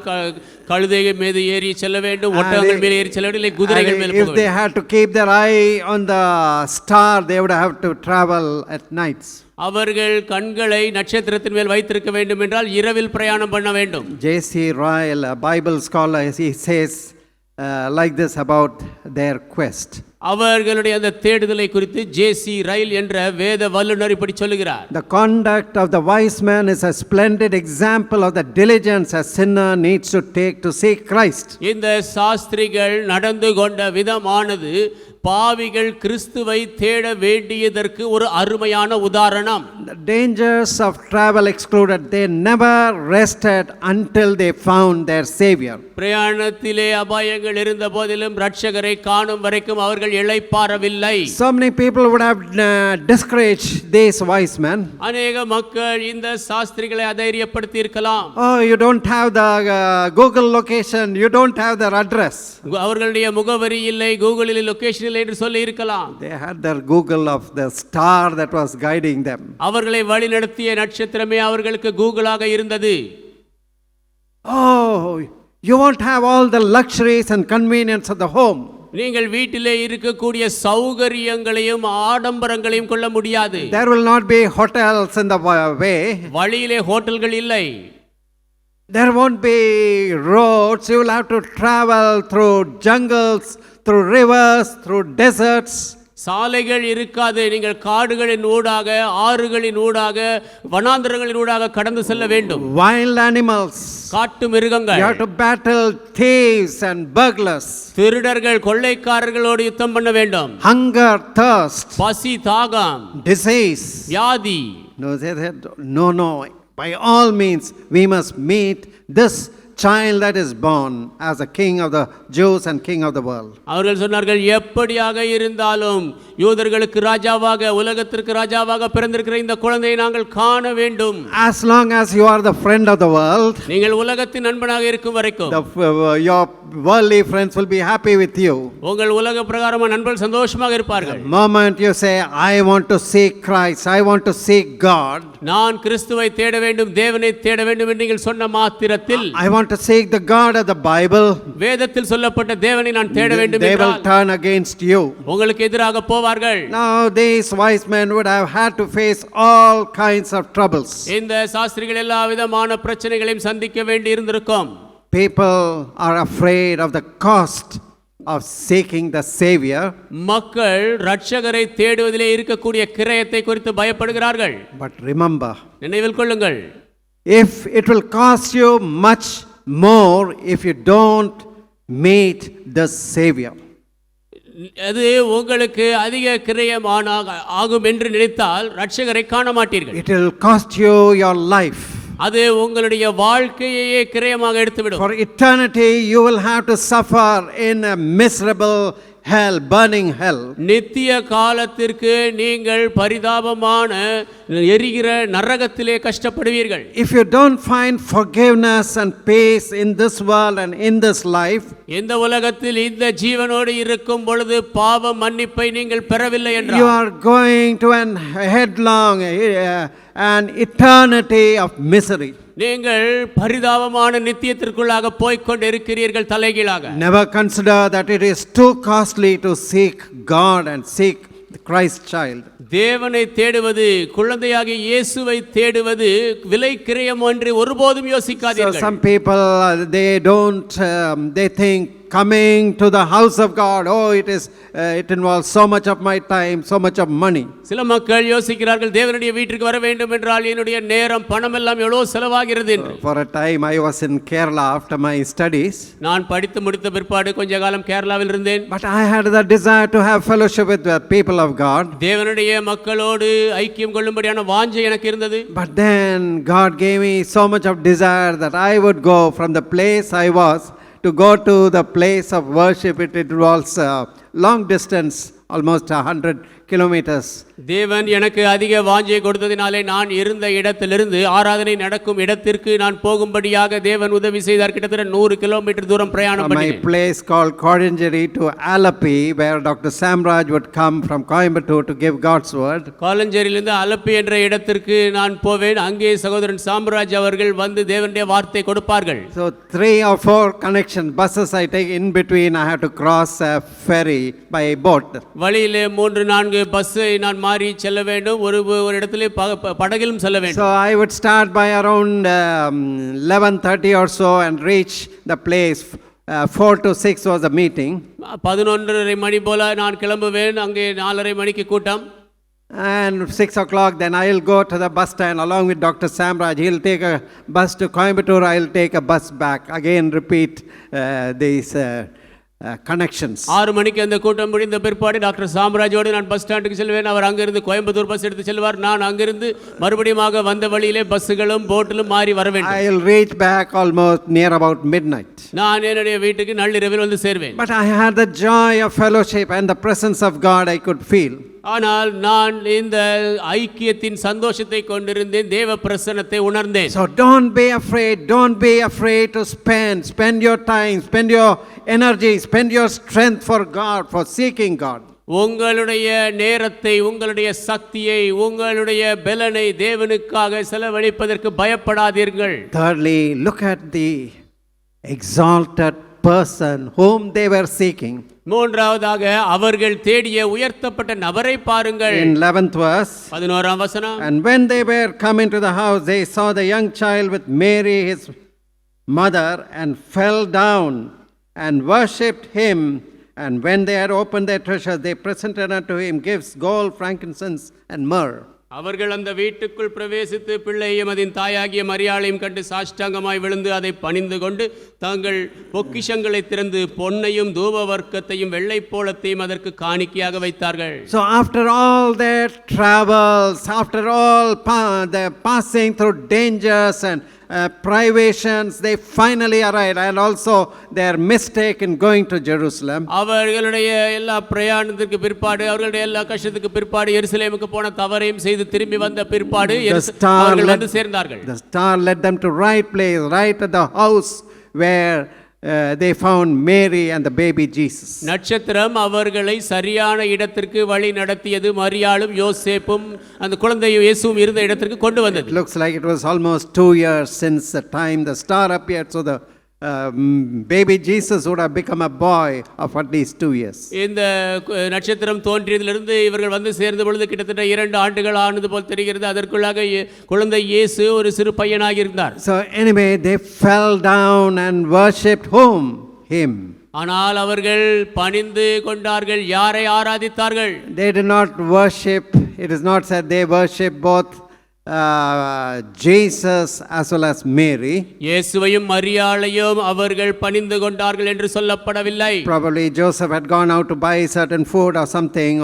கழுதை மீது ஏறி செல்ல வேண்டும், ஒட்டகங்கள் மேல் ஏறி செல்ல வேண்டும், குதிரைகள் மேல் போக வேண்டும். If they had to keep their eye on the star, they would have to travel at nights. அவர்கள் கண்களை நட்சத்திரத்தின் மேல் வைத்திருக்க வேண்டும் என்றால் இரவில் பிரயாணம் பண்ண வேண்டும். J.C. Ryle, a Bible scholar, he says like this about their quest. அவர்களுடைய அந்த தேடுதலை குறித்து ஜேசி ரயில் என்ற வேத வல்லுநர் இப்படி சொல்லுகிறார். The conduct of the wise man is a splendid example of the diligence a sinner needs to take to seek Christ. இந்த சாஸ்திரிகள் நடந்து கொண்ட விதமானது பாவிகள் கிறிஸ்துவை தேட வேண்டியதற்கு ஒரு அருமையான உதாரணம். The dangers of travel excluded, they never rested until they found their Savior. பிரயாணத்திலே அபாயங்கள் இருந்த போதிலும் இரட்சகரை காணும் வரைக்கும் அவர்கள் இளைப்பாறவில்லை. So many people would have discouraged these wise men. அநேக மக்கள் இந்த சாஸ்திரிகளை அதைரியப்படுத்தி இருக்கலாம். Oh, you don't have the Google location, you don't have their address. அவர்களுடைய முகவரி இல்லை, கூகுளில் லொகேஷன் இல்லை என்று சொல்லி இருக்கலாம். They had their Google of the star that was guiding them. அவர்களை வழிநடத்திய நட்சத்திரமே அவர்களுக்கு கூகுளாக இருந்தது. Oh, you won't have all the luxuries and convenience of the home. நீங்கள் வீட்டிலே இருக்கக்கூடிய சௌகரியங்களையும் ஆடம்பரங்களையும் கொள்ள முடியாது. There will not be hotels in the way. வழியிலே ஹோட்டல்கள் இல்லை. There won't be roads. You will have to travel through jungles, through rivers, through deserts. சாலைகள் இருக்காது. நீங்கள் காடுகளின் ஊடாக, ஆறுகளின் ஊடாக, வனாந்தரங்களின் ஊடாக கடந்து செல்ல வேண்டும். Wild animals. காட்டு மிருகங்கள். You have to battle thieves and burglars. திருடர்கள், கொள்ளைக்காரர்களோடு யுத்தம் பண்ண வேண்டும். Hunger, thirst. பசி, தாகம், Disease. வியாதி. No, they said, no. By all means, we must meet this child that is born as a king of the Jews and king of the world. அவர்கள் சொன்னார்கள், எப்படியாக இருந்தாலும் யூதர்களுக்கு ராஜாவாக, உலகத்திற்கு ராஜாவாக பிறந்திருக்கிற இந்த குழந்தையை நாங்கள் காண வேண்டும். As long as you are the friend of the world, நீங்கள் உலகத்தின் நண்பனாக இருக்கும் வரைக்கும் your worldly friends will be happy with you. உங்கள் உலக பிரகாரமான நண்பர்கள் சந்தோஷமாக இருப்பார்கள். The moment you say, I want to seek Christ, I want to seek God, நான் கிறிஸ்துவை தேட வேண்டும், தேவனை தேட வேண்டும் என்று நீங்கள் சொன்ன மாத்திரத்தில், I want to seek the God of the Bible, வேதத்தில் சொல்லப்பட்ட தேவனை நான் தேட வேண்டும் they will என்றால் turn against you. உங்களுக்கு எதிராக போவார்கள். Now these wise men would have had to face all kinds of troubles. இந்த சாஸ்திரிகள் எல்லா விதமான பிரச்சனைகளையும் சந்திக்க வேண்டி இருந்திருக்கும். People are afraid of the cost of seeking the Savior. மக்கள் இரட்சகரை தேடுவதிலே இருக்கக்கூடிய கிரயத்தை குறித்து பயப்படுகிறார்கள். But remember, நினைவில் கொள்ளுங்கள், if it will cost you much more if you don't meet the Savior. அது உங்களுக்கு அதிக கிரயமான ஆகும் என்று நினைத்தால் இரட்சகரை காண மாட்டீர்கள். It will cost you your life. அது உங்களுடைய வாழ்க்கையே கிரயமாக எடுத்துவிடும். For eternity you will have to suffer in a miserable hell, burning hell. நித்திய காலத்திற்கு நீங்கள் பரிதாபமான எரிகிற நரகத்திலே கஷ்டப்படுவீர்கள். If you don't find forgiveness and peace in this world and in this life, இந்த உலகத்தில் இந்த ஜீவனோடு இருக்கும் பொழுது பாவ மன்னிப்பை நீங்கள் பெறவில்லை you என்றால் are going to an headlong an eternity of misery. நீங்கள் பரிதாபமான நித்தியத்திற்குள்ளாக போய்க்கொண்டு இருக்கிறீர்கள் தலைகீழாக. Never consider that it is too costly to seek God and seek the Christ child. தேவனை தேடுவது, குழந்தையாகிய இயேசுவை தேடுவது விலை கிரயம் என்று ஒருபோதும் So யோசிக்காதீர்கள். some people they think coming to the house of God, it involves so much of my time, so much of money. சில மக்கள் யோசிக்கிறார்கள், தேவனுடைய வீட்டிற்கு வர வேண்டும் என்றால் என்னுடைய நேரம், பணம் எல்லாம் எவ்வளவு செலவாகிறது என்று. For a time I was in Kerala after my studies, நான் படித்து முடித்த பிற்பாடு கொஞ்ச காலம் கேரளாவில் இருந்தேன். but I had the desire to have fellowship with the people of God. தேவனுடைய மக்களோடு ஐக்கியம் கொள்ளும்படியான வாஞ்சை எனக்கு இருந்தது. But then God gave me so much of desire that I would go from the place I was to go to the place of worship. It was long distance, almost 100 kilometers. தேவன் எனக்கு அதிக வாஞ்சை கொடுத்ததினாலே நான் இருந்த இடத்திலிருந்து ஆராதனை நடக்கும் இடத்திற்கு நான் போகும்படியாக தேவன் உதவி செய்தார். கிட்டத்தட்ட 100 கிலோமீட்டர் தூரம் பிரயாணம் My பண்ணினேன். place called Kodinjeri to Alapi, where Dr. Samraj would come from Coimbatore to give God's word. காலஞ்சேரியிலிருந்து Alleppey என்ற இடத்திற்கு நான் போவேன். அங்கே சகோதரன் சாம்ராஜ் அவர்கள் வந்து தேவனுடைய வார்த்தை கொடுப்பார்கள். So 3 or 4 connection buses I take. In between I have to cross a ferry by boat. வழியிலே 3-4 பஸ்ஸை நான் மாறி செல்ல வேண்டும். ஒரு இடத்திலே படகிலும் செல்ல வேண்டும். So I would start by around 11:30 or so and reach the place. 4 to 6 was the meeting. 11:30 மணி போல நான் கிளம்புவேன். அங்கே 4:30 மணிக்கு கூட்டம். And 6 o'clock then I will go to the bus stand along with Dr. Samraj. He will take a bus to Coimbatore. I will take a bus back. Again repeat these connections. 6 மணிக்கு அந்த கூட்டம் முடிந்த பிற்பாடு doctor சாம்ராஜோடு நான் bus ஸ்டாண்டுக்கு செல்வேன். அவர் அங்கிருந்து Coimbatore bus எடுத்து செல்வார். நான் அங்கிருந்து மறுபடியும் வந்த வழியிலே பஸ்ஸுகளும் போட்டிலும் மாறி வர வேண்டும். I'll reach back almost near about midnight. நான் என்னுடைய வீட்டுக்கு நள்ளிரவில் வந்து சேர்வேன். But I had the joy of fellowship and the presence of God I could feel. ஆனால் நான் இந்த ஐக்கியத்தின் சந்தோஷத்தை கொண்டிருந்தேன், தேவ பிரசன்னத்தை உணர்ந்தேன். So don't be afraid to spend your time, spend your energy, spend your strength for God, for seeking God. உங்களுடைய நேரத்தை, உங்களுடைய சக்தியை, உங்களுடைய பலனை தேவனுக்காக செலவழிப்பதற்கு பயப்படாதீர்கள். Thirdly, look at the exalted person whom they were seeking. மூன்றாவதாக அவர்கள் தேடிய உயர்த்தப்பட்ட நபரை பாருங்கள். In 11th verse, 11ஆம் வசனம். and when they were come into the house, they saw the young child with Mary his mother, and fell down and worshipped him. And when they had opened their treasures, they presented unto him gifts, gold, frankincense, and myrrh. அவர்கள் அந்த வீட்டுக்குள் பிரவேசித்து பிள்ளையும் அதன் தாயாகிய மரியாளையும் கண்டு சாஷ்டாங்கமாய் விழுந்து அதை பணிந்து கொண்டு தங்கள் பொக்கிஷங்களை திறந்து பொன்னையும் தூப வர்க்கத்தையும் வெள்ளைப்போளத்தையும் அதற்கு காணிக்கையாக வைத்தார்கள். So after all their travels, after all the passing through dangers and privations, they finally arrived, and also their mistake in going to Jerusalem. அவர்களுடைய எல்லா பிரயாணத்திற்கு பிற்பாடு, அவர்களுடைய எல்லா கஷ்டத்துக்கு பிற்பாடு எருசலேமுக்கு போன தவறையும் செய்து திரும்பி வந்த பிற்பாடு அவர்கள் வந்து சேர்ந்தார்கள். The star led them to right place, right at the house where they found Mary and the baby Jesus. நட்சத்திரம் அவர்களை சரியான இடத்திற்கு வழி நடத்தியது. மரியாளும் யோசேப்பும் அந்த குழந்தை இயேசுவும் இருந்த இடத்திற்கு கொண்டு வந்தது. It looks like it was almost 2 years since the time the star appeared, so the baby Jesus would have become a boy of at least 2 years. இந்த நட்சத்திரம் தோன்றியதிலிருந்து இவர்கள் வந்து சேர்ந்த பொழுது கிட்டத்தட்ட 2 ஆண்டுகள் ஆனது போல் தெரிகிறது. அதற்குள்ளாக குழந்தை இயேசு ஒரு சிறு பையனாக இருந்தார். So anyway, they fell down and worshipped whom? Him. ஆனால் அவர்கள் பணிந்து கொண்டார்கள். யாரை ஆராதித்தார்கள்? They did not worship, it is not said they worship both Jesus as well as Mary. இயேசுவையும் மரியாளையும் அவர்கள் பணிந்து கொண்டார்கள் என்று சொல்லப்படவில்லை. Probably Joseph had gone out to buy certain food or something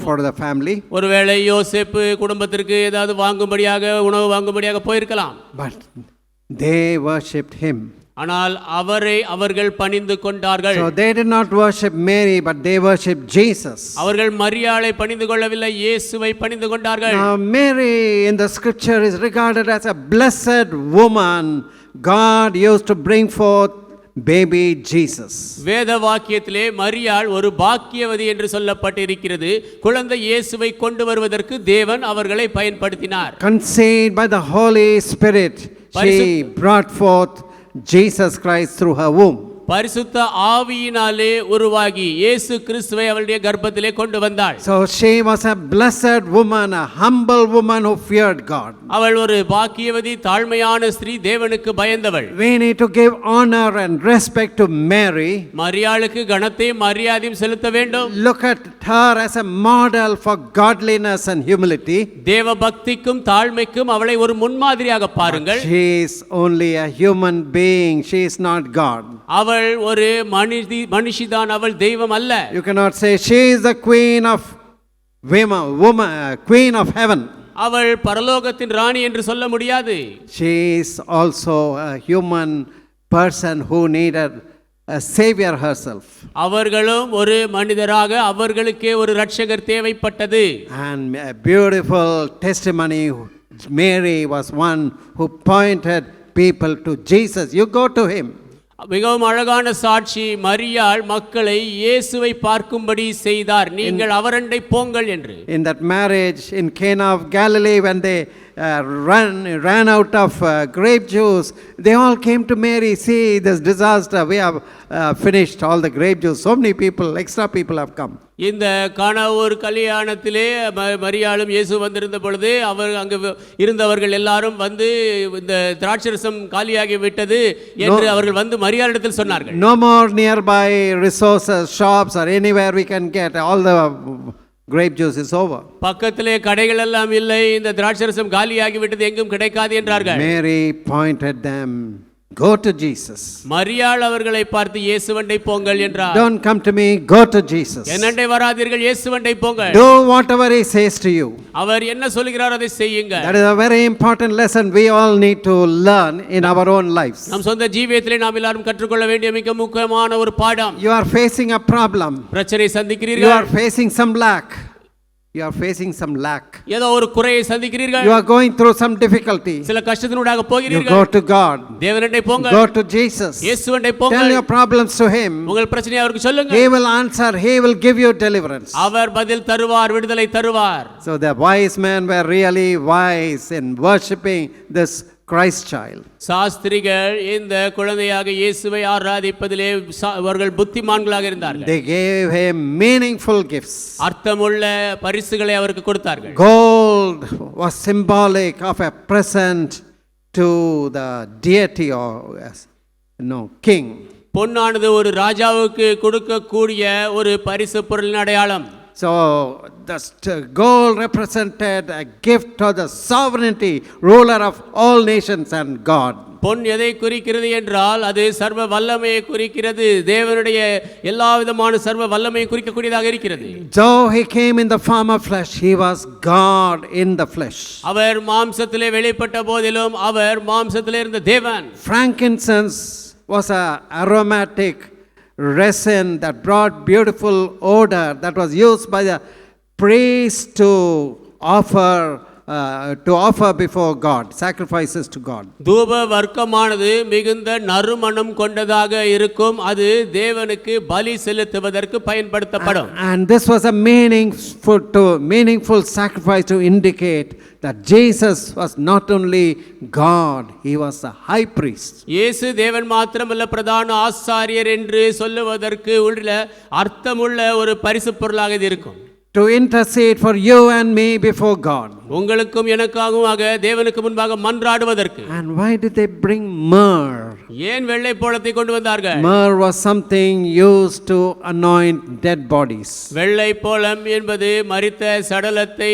for the family. ஒருவேளை யோசேப்பு குடும்பத்திற்கு ஏதாவது வாங்கும்படியாக, உணவு வாங்கும்படியாக போயிருக்கலாம். But they worshipped him. ஆனால் அவரை அவர்கள் பணிந்து கொண்டார்கள். So they did not worship Mary, but they worshipped Jesus. அவர்கள் மரியாளை பணிந்து கொள்ளவில்லை, இயேசுவை பணிந்து கொண்டார்கள். Now Mary in the scripture is regarded as a blessed woman God used to bring forth baby Jesus. வேத வாக்கியத்திலே மரியாள் ஒரு பாக்கியவதி என்று சொல்லப்பட்டிருக்கிறது. குழந்தை இயேசுவை கொண்டு வருவதற்கு தேவன் அவர்களை பயன்படுத்தினார். Conceived by the Holy Spirit, she brought forth Jesus Christ through her womb. பரிசுத்த ஆவியினாலே உருவாகி இயேசு கிறிஸ்துவை அவளுடைய கர்ப்பத்திலே கொண்டு வந்தாள். So she was a blessed woman, a humble woman who feared God. அவள் ஒரு பாக்கியவதி, தாழ்மையான ஸ்திரீ, தேவனுக்கு பயந்தவள். We need to give honor and respect to Mary. மரியாளுக்கு கனத்தையும் மரியாதையும் செலுத்த வேண்டும். Look at her as a model for godliness and humility. தேவ பக்திக்கும் தாழ்மைக்கும் அவளை ஒரு முன்மாதிரியாக பாருங்கள். She is only a human being, she is not God. அவள் ஒரு மனுஷிதான், அவள் தெய்வம் அல்ல. You cannot say she is the queen of queen of heaven. அவள் பரலோகத்தின் ராணி என்று சொல்ல முடியாது. She is also a human person who needed a savior herself. அவர்களும் ஒரு மனிதராக, அவர்களுக்கே ஒரு இரட்சகர் தேவைப்பட்டது. And a beautiful testimony, Mary was one who pointed people to Jesus. You go to him. மிகவும் அழகான சாட்சி, மரியாள் மக்களை இயேசுவை பார்க்கும்படி செய்தார். நீங்கள் அவரண்டை போங்கள் என்று. In that marriage in Cana of Galilee, when they ran out of grape juice, they all came to Mary. See this disaster, we have finished all the grape juice, so many people, extra people have come. இந்த கானாவூர் கல்யாணத்திலே மரியாளும் இயேசு வந்திருந்த பொழுது அங்கு இருந்தவர்கள் எல்லாரும் வந்து இந்த திராட்சரசம் காலியாகி விட்டது என்று அவர்கள் வந்து மரியாளிடத்தில் சொன்னார்கள். No more nearby resources, shops or anywhere we can get, all the grape juice is over. பக்கத்திலே கடைகள் எல்லாம் இல்லை, இந்த திராட்சரசம் காலியாகி விட்டது, எங்கும் கிடைக்காது என்றார்கள். Mary pointed them, go to Jesus. மரியாள் அவர்களை பார்த்து இயேசுவண்டை போங்கள் என்றார். Don't come to me, go to Jesus. என்னண்டை வராதீர்கள், இயேசுவண்டை போங்கள். Do whatever he says to you. அவர் என்ன சொல்கிறார் அதை செய்யுங்கள். That is a very important lesson we all need to learn in our own lives. நம் சொந்த ஜீவியத்திலே நாம் எல்லாரும் கற்றுக்கொள்ள வேண்டிய மிக முக்கியமான ஒரு பாடம். You are facing a problem. பிரச்சனை You சந்திக்கிறீர்கள். are facing some lack. You are facing some lack. ஏதோ ஒரு குறையை சந்திக்கிறீர்கள். You are going through some difficulty. சில கஷ்டத்தினூடாக You போகிறீர்கள். go to God. தேவனண்டை போங்கள். Go to Jesus. இயேசுவண்டை Tell போங்கள். your problems to him. உங்கள் பிரச்சனையை அவருக்கு சொல்லுங்க. He will answer. He will give you deliverance. அவர் பதில் தருவார், விடுதலை தருவார். So the wise men were really wise in worshipping this Christ child. சாஸ்திரிகள் இந்த குழந்தையாக இயேசுவை ஆராதிப்பதிலே அவர்கள் புத்திமான்களாக இருந்தார்கள். They gave him meaningful gifts. அர்த்தமுள்ள பரிசுகளை அவருக்கு கொடுத்தார்கள். Gold was symbolic of a present to the deity or king. பொன்னானது ஒரு ராஜாவுக்கு கொடுக்கக்கூடிய ஒரு பரிசு பொருளின் அடையாளம். So the gold represented a gift to the sovereignty, ruler of all nations and God. பொன் எதை குறிக்கிறது என்றால் அது சர்வ வல்லமையை குறிக்கிறது. தேவனுடைய எல்லா விதமான சர்வ வல்லமையை குறிக்கக்கூடியதாக இருக்கிறது. Though he came in the form of flesh, he was God in the flesh. அவர் மாம்சத்திலே வெளிப்பட்ட போதிலும் அவர் மாம்சத்திலே இருந்த தேவன். Frankincense was a aromatic resin that brought beautiful odor that was used by the priest to offer before God, sacrifices to God. தூப வர்க்கமானது மிகுந்த நறுமணம் கொண்டதாக இருக்கும். அது தேவனுக்கு பலி செலுத்துவதற்கு பயன்படுத்தப்படும். And this was a meaningful sacrifice to indicate that Jesus was not only God, he was a high priest. இயேசு தேவன் மாத்திரமல்ல, பிரதான ஆசாரியர் என்று சொல்லுவதற்கு உள்ள அர்த்தமுள்ள ஒரு பரிசு பொருளாக இது இருக்கும். To intercede for you and me before God. உங்களுக்கும் எனக்காகவும் தேவனுக்கு முன்பாக மன்றாடுவதற்கு. And why did they bring myrrh? ஏன் வெள்ளை போளத்தை கொண்டு வந்தார்கள்? Myrrh was something used to anoint dead bodies. வெள்ளை போளம் என்பது மரித்த சடலத்தை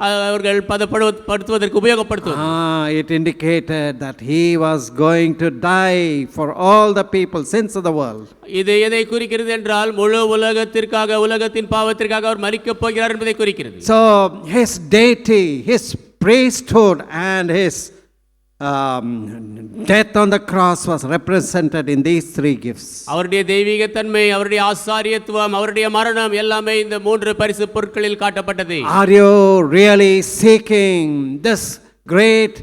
அவர்கள் பதப்படுத்துவதற்கு உபயோகப்படுத்துவது. It indicated that he was going to die for all the people, sins of the world. இது எதை குறிக்கிறது என்றால் முழு உலகத்திற்காக, உலகத்தின் பாவத்திற்காக அவர் மரிக்கப் போகிறார் என்பதை குறிக்கிறது. So his deity, his priesthood and his death on the cross was represented in these three gifts. அவருடைய தெய்வீக தன்மை, அவருடைய ஆசாரியத்துவம், அவருடைய மரணம் எல்லாமே இந்த மூன்று பரிசு பொருட்களில் காட்டப்பட்டது. Are you really seeking this great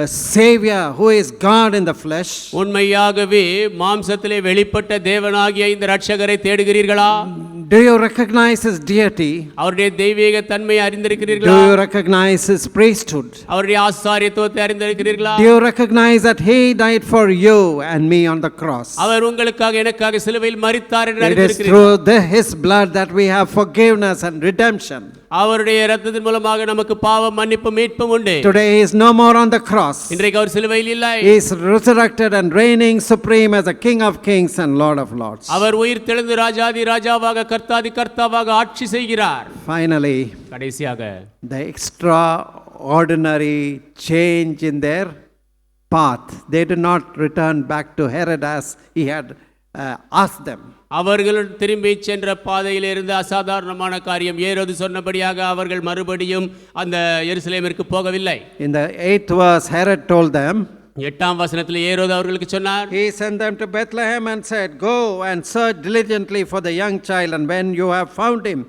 Savior who is God in the flesh? உண்மையாகவே மாம்சத்திலே வெளிப்பட்ட தேவனாகிய இந்த இரட்சகரை தேடுகிறீர்களா? Do you recognize his deity? அவருடைய தெய்வீக தன்மையை அறிந்திருக்கிறீர்களா? Do you recognize his priesthood? அவருடைய ஆசாரியத்துவத்தை அறிந்திருக்கிறீர்களா? Do you recognize that he died for you and me on the cross? அவர் உங்களுக்காக எனக்காக சிலுவையில் மரித்தார் என்று It is அறிந்திருக்கிறீர்களா? through his blood that we have forgiveness and redemption. அவருடைய இரத்தத்தின் மூலமாக நமக்கு பாவ மன்னிப்பு மீட்பும் உண்டு. Today he is no more on the cross. இன்றைக்கு அவர் சிலுவையில் இல்லை. He is resurrected and reigning supreme as a King of kings and Lord of lords. அவர் உயிர் தெழுந்து ராஜாதி ராஜாவாக, கர்த்தாதி கர்த்தாவாக ஆட்சி செய்கிறார். Finally, கடைசியாக the extraordinary change in their path. They did not return back to Herod as he had asked them. அவர்கள் திரும்பி சென்ற பாதையில் இருந்து அசாதாரணமான காரியம். ஏரோது சொன்னபடியாக அவர்கள் மறுபடியும் அந்த எருசலேமிற்கு போகவில்லை. In the 8th verse, Herod told them, 8ஆம் வசனத்தில் ஏரோது அவர்களுக்கு சொன்னார், he sent them to Bethlehem and said, go and search diligently for the young child, and when you have found him,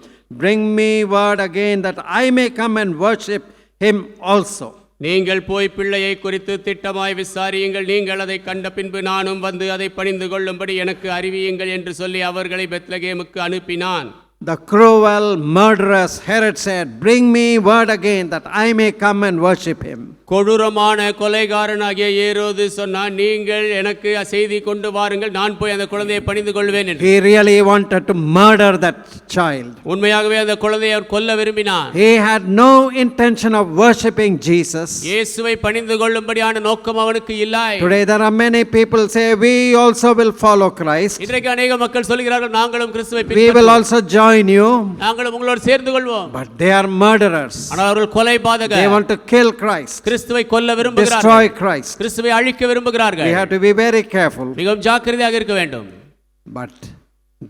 bring me word again that I may come and worship him also. நீங்கள் போய் பிள்ளையை குறித்து திட்டமாய் விசாரியுங்கள். நீங்கள் அதை கண்ட பின்பு நானும் வந்து அதை பணிந்து கொள்ளும்படி எனக்கு அறிவியுங்கள் என்று சொல்லி அவர்களை பெத்லகேமுக்கு அனுப்பினான். The cruel, murderous Herod said, bring me word again that I may come and worship him. கொடூரமான கொலைகாரனாகிய ஏரோது சொன்னான், நீங்கள் எனக்கு செய்தி கொண்டு வாருங்கள், நான் போய் அந்த குழந்தையை பணிந்து கொள்வேன் என்று. He really wanted to murder that child. உண்மையாகவே அந்த குழந்தையை அவர் கொல்ல விரும்பினார். He had no intention of worshiping Jesus. இயேசுவை பணிந்து கொள்ளும்படியான நோக்கம் அவனுக்கு இல்லை. Today there are many people say we also will follow Christ. இன்றைக்கு अनेक மக்கள் சொல்கிறார்கள், நாங்களும் கிறிஸ்துவை We will also join you. நாங்களும் உங்களோடு சேர்ந்து கொள்வோம். But they are murderers. ஆனால் அவர்கள் கொலைபாதகர். They want to kill Christ. கிறிஸ்துவை கொல்ல விரும்புகிறார்கள், destroy Christ. கிறிஸ்துவை அழிக்க விரும்புகிறார்கள். We have to be very careful. மிகவும் ஜாக்கிரதையாக இருக்க வேண்டும். But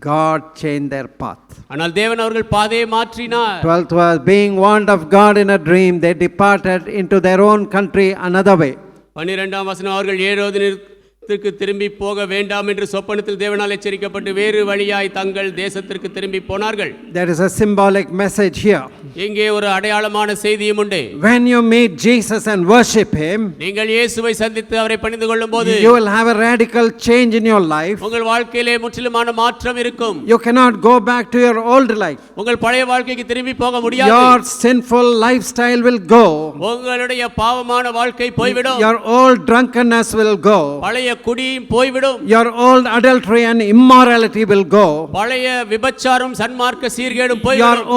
God changed their path. ஆனால் தேவன் அவர்கள் பாதையை மாற்றினார். 12th was being warned of God in a dream, they departed into their own country another way. 12ஆம் வசனம், அவர்கள் ஏரோதிற்கு திரும்பி போக வேண்டாம் என்று சொப்பனத்தில் தேவனால் எச்சரிக்கப்பட்டு வேறு வழியாய் தங்கள் தேசத்திற்கு திரும்பி போனார்கள். There is a symbolic message here. இங்கே ஒரு அடையாளமான செய்தியும் உண்டு. When you meet Jesus and worship him, நீங்கள் இயேசுவை சந்தித்து அவரை பணிந்து கொள்ளும்போது you will have a radical change in your life. உங்கள் வாழ்க்கையிலே முற்றிலுமான மாற்றம் இருக்கும். You cannot go back to your old life. உங்கள் பழைய வாழ்க்கைக்கு திரும்பி போக முடியாது. Your sinful lifestyle will go. உங்களுடைய பாவமான வாழ்க்கை போய்விடும். Your old drunkenness will go. பழைய குடியும் போய்விடும். Your old adultery and immorality will go. பழைய விபச்சாரம் சன்மார்க்க சீர்கேடும் Your போய்விடும்.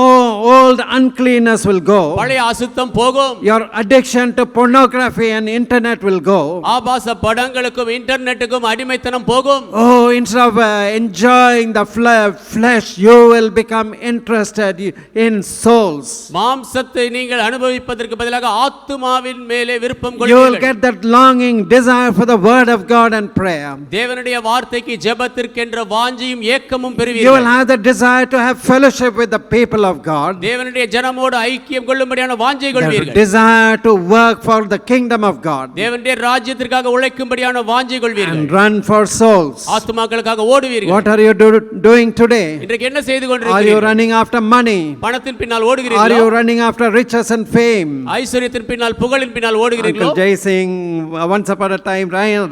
old uncleanness will go. பழைய அசுத்தம் போகும். Your addiction to pornography and internet will go. ஆபாச படங்களுக்கும் இன்டர்நெட்டுக்கும் அடிமைத்தனம் போகும். Oh, instead of enjoying the flesh, you will become interested in souls. மாம்சத்தை நீங்கள் அனுபவிப்பதற்கு பதிலாக ஆத்துமாவின் மேலே விருப்பம் You will கொள்வீர்கள். get that longing, desire for the word of God and prayer. தேவனுடைய வார்த்தைக்கு ஜெபத்திற்கென்ற வாஞ்சியும் ஏக்கமும் You will பெறுவீர்கள். have the desire to have fellowship with the people of God. தேவனுடைய ஜனமோடு ஐக்கியம் கொள்ளும்படியான வாஞ்சை The கொள்வீர்கள். desire to work for the kingdom of God தேவனுடைய ராஜ்யத்திற்காக உழைக்கும்படியான வாஞ்சை கொள்வீர்கள். and run for souls. ஆத்துமாக்களுக்காக ஓடுவீர்கள். What are you doing today? இன்றைக்கு என்ன செய்து Are you கொண்டிருக்கிறீர்கள்? running after money? பணத்தின் பின்னால் Are you ஓடுகிறீர்களா? running after riches and fame? ஐஸ்வரியத்தின் பின்னால் புகழின் பின்னால் ஓடுகிறீர்களோ? Uncle Jay Singh once upon a time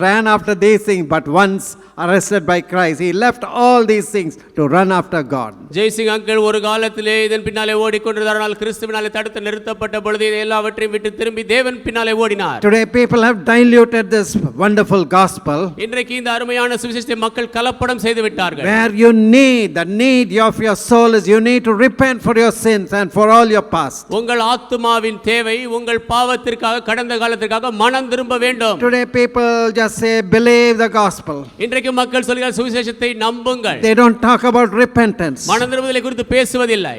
ran after these things, but once arrested by Christ, he left all these things to run after God. Jaisingh uncle ஒரு காலத்திலே இதன் பின்னாலே ஓடிக்கொண்டிருந்தார். ஆனால் கிறிஸ்துவினாலே தடுத்து நிறுத்தப்பட்ட பொழுது இதை எல்லாவற்றையும் விட்டு திரும்பி தேவன் பின்னாலே ஓடினார். Today people have diluted this wonderful gospel, இன்றைக்கு இந்த அருமையான சுவிசேஷத்தை மக்கள் கலப்படம் செய்து விட்டார்கள். where the need of your soul is you need to repent for your sins and for all your past. உங்கள் ஆத்துமாவின் தேவை உங்கள் பாவத்திற்காக கடந்த காலத்திற்காக மனம் திரும்ப வேண்டும். Today people just say believe the gospel. இன்றைக்கு மக்கள் சொல்கிறார் சுவிசேஷத்தை நம்புங்கள். They don't talk about repentance. மனம் திரும்புதலை குறித்து பேசுவதில்லை.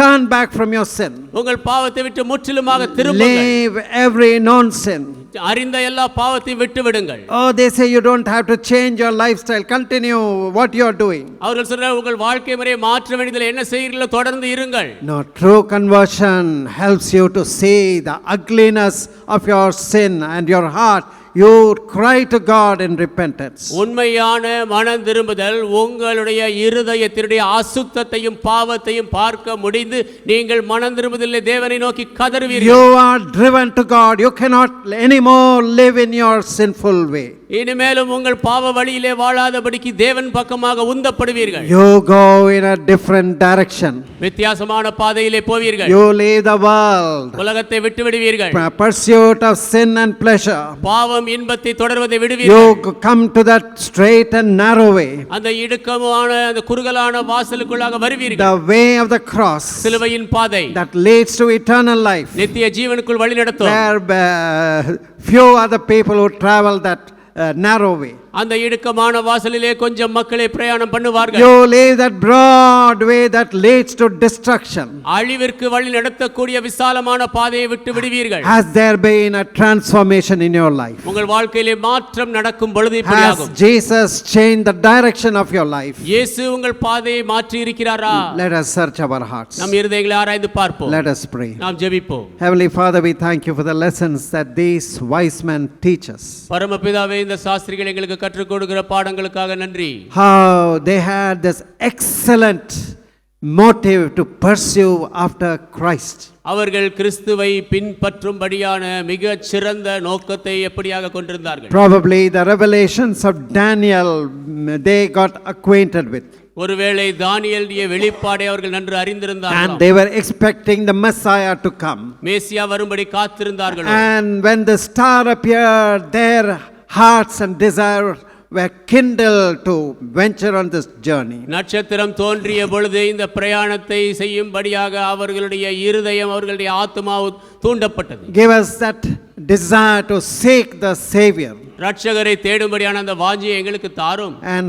Turn back from your sin. உங்கள் பாவத்தை விட்டு முற்றிலுமாக திரும்புங்கள். Leave every known sin. அறிந்த எல்லா பாவத்தையும் விட்டு விடுங்கள். Oh, they say you don't have to change your lifestyle. Continue what you are doing. அவர்கள் சொல்றார் உங்கள் வாழ்க்கை முறையை மாற்ற வேண்டியதில்லை, என்ன செய்கிறீர்களோ தொடர்ந்து இருங்கள். No, true conversion helps you to see the ugliness of your sin and your heart. You cry to God in repentance. உண்மையான மனம் திரும்புதல் உங்களுடைய இருதயத்தினுடைய அசுத்தத்தையும் பாவத்தையும் பார்க்க முடிந்து நீங்கள் மனம் திரும்புதலிலே தேவனை நோக்கி கதறுவீர்கள். You are driven to God. You cannot anymore live in your sinful way. இனிமேலும் உங்கள் பாவ வழியிலே வாழாதபடிக்கு தேவன் பக்கமாக உந்தப்படுவீர்கள். You go in a different direction. வித்தியாசமான பாதையிலே போவீர்கள். You leave the world. உலகத்தை விட்டு விடுவீர்கள். Pursuit of sin and pleasure. பாவம் இன்பத்தை தொடர்வதை You விடுவீர்கள். come to that straight and narrow way. அந்த இடுக்கமான அந்த குறுகலான வாசலுக்குள்ளாக வருவீர்கள். The way of the cross சிலுவையின் பாதை that leads to eternal life. நித்திய ஜீவனுக்குள் வழி நடத்தும். There few are the people who travel that narrow way. அந்த இடுக்கமான வாசலிலே கொஞ்சம் மக்களே பிரயாணம் பண்ணுவார்கள். You leave that broad way that leads to destruction. அழிவிற்கு வழி நடத்தக்கூடிய விசாலமான பாதையை விட்டு விடுவீர்கள். Has there been a transformation in your life? உங்கள் வாழ்க்கையிலே மாற்றம் நடக்கும் பொழுது Has இப்படியாகும். Jesus changed the direction of your life? இயேசு உங்கள் பாதையை மாற்றி இருக்கிறாரா? Let us search our hearts. நம் இருதயங்களை ஆராய்ந்து பார்ப்போம். Let us pray. நாம் ஜெபிப்போம். Heavenly Father, we thank you for the lessons that these wise men teach us. பரமபிதாவே, இந்த சாஸ்திரிகள் எங்களுக்கு கற்றுக் கொடுக்கிற பாடங்களுக்காக நன்றி. How they had this excellent motive to pursue after Christ. அவர்கள் கிறிஸ்துவை பின்பற்றும்படியான மிகச் சிறந்த நோக்கத்தை எப்படியாக கொண்டிருந்தார்கள்? Probably the revelations of Daniel they got acquainted with. ஒருவேளை தானியேலுடைய வெளிப்பாடை அவர்கள் நன்கு அறிந்திருந்தார்கள். And they were expecting the Messiah to come. மேசியா வரும்படி காத்திருந்தார்கள். And when the star appeared, their hearts and desires were kindled to venture on this journey. நட்சத்திரம் தோன்றிய பொழுது இந்த பிரயாணத்தை செய்யும்படியாக அவர்களுடைய இருதயம் அவர்களுடைய ஆத்துமா தூண்டப்பட்டது. Give us that desire to seek the Savior. ரட்சகரை தேடும்படியான அந்த வாஞ்சியை எங்களுக்கு தாரும். And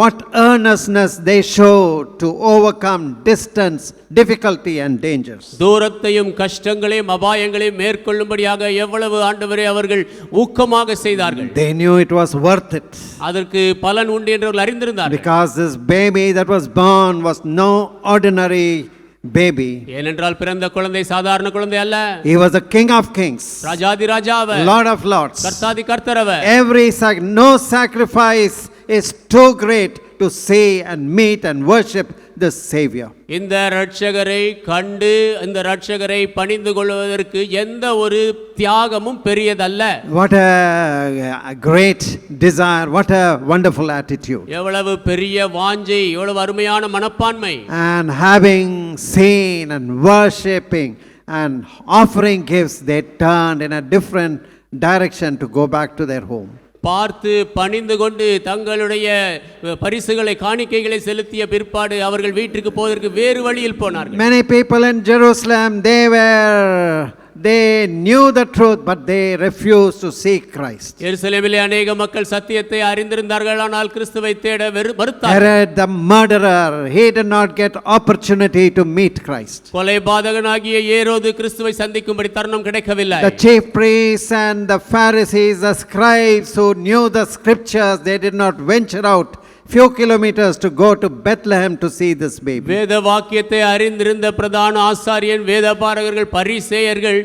what earnestness they showed to overcome distance, difficulty and dangers. தூரத்தையும் கஷ்டங்களையும் அபாயங்களையும் மேற்கொள்ளும்படியாக எவ்வளவு ஆண்டவரே அவர்கள் ஊக்கமாக செய்தார்கள். They knew it was worth it. அதற்கு பலன் உண்டு என்று அவர்கள் அறிந்திருந்தார்கள். Because this baby that was born was no ordinary baby. ஏனென்றால் பிறந்த குழந்தை சாதாரண குழந்தை அல்ல. He was the King of Kings, Rajathi ராஜாவர், Lord of Lords. கர்த்தாதி கர்த்தரவர். No sacrifice is too great to see and meet and worship the Savior. இந்த ரட்சகரை கண்டு இந்த ரட்சகரை பணிந்து கொள்வதற்கு எந்த ஒரு தியாகமும் பெரியதல்ல. What a great desire, what a wonderful attitude. எவ்வளவு பெரிய வாஞ்சை, எவ்வளவு அருமையான மனப்பான்மை. And having seen and worshipping and offering gifts, they turned in a different direction to go back to their home. பார்த்து பணிந்து கொண்டு தங்களுடைய பரிசுகளை காணிக்கைகளை செலுத்திய பிற்பாடு அவர்கள் வீட்டுக்கு போவதற்கு வேறு வழியில் போனார்கள். Many people in Jerusalem, they knew the truth, but they refused to seek Christ. எருசலேமிலே अनेक மக்கள் சத்தியத்தை அறிந்திருந்தார்கள், ஆனால் கிறிஸ்துவை தேட மறுத்தார்கள். Herod the murderer, he did not get opportunity to meet Christ. கொலைபாதகனாகிய ஏரோது கிறிஸ்துவை சந்திக்கும்படி தருணம் கிடைக்கவில்லை. The chief priests and the Pharisees, the scribes who knew the scriptures, they did not venture out few kilometers to go to Bethlehem to see this baby. வேத வாக்கியத்தை அறிந்திருந்த பிரதான ஆசாரியன், வேதபாரகர்கள், பரிசேயர்கள்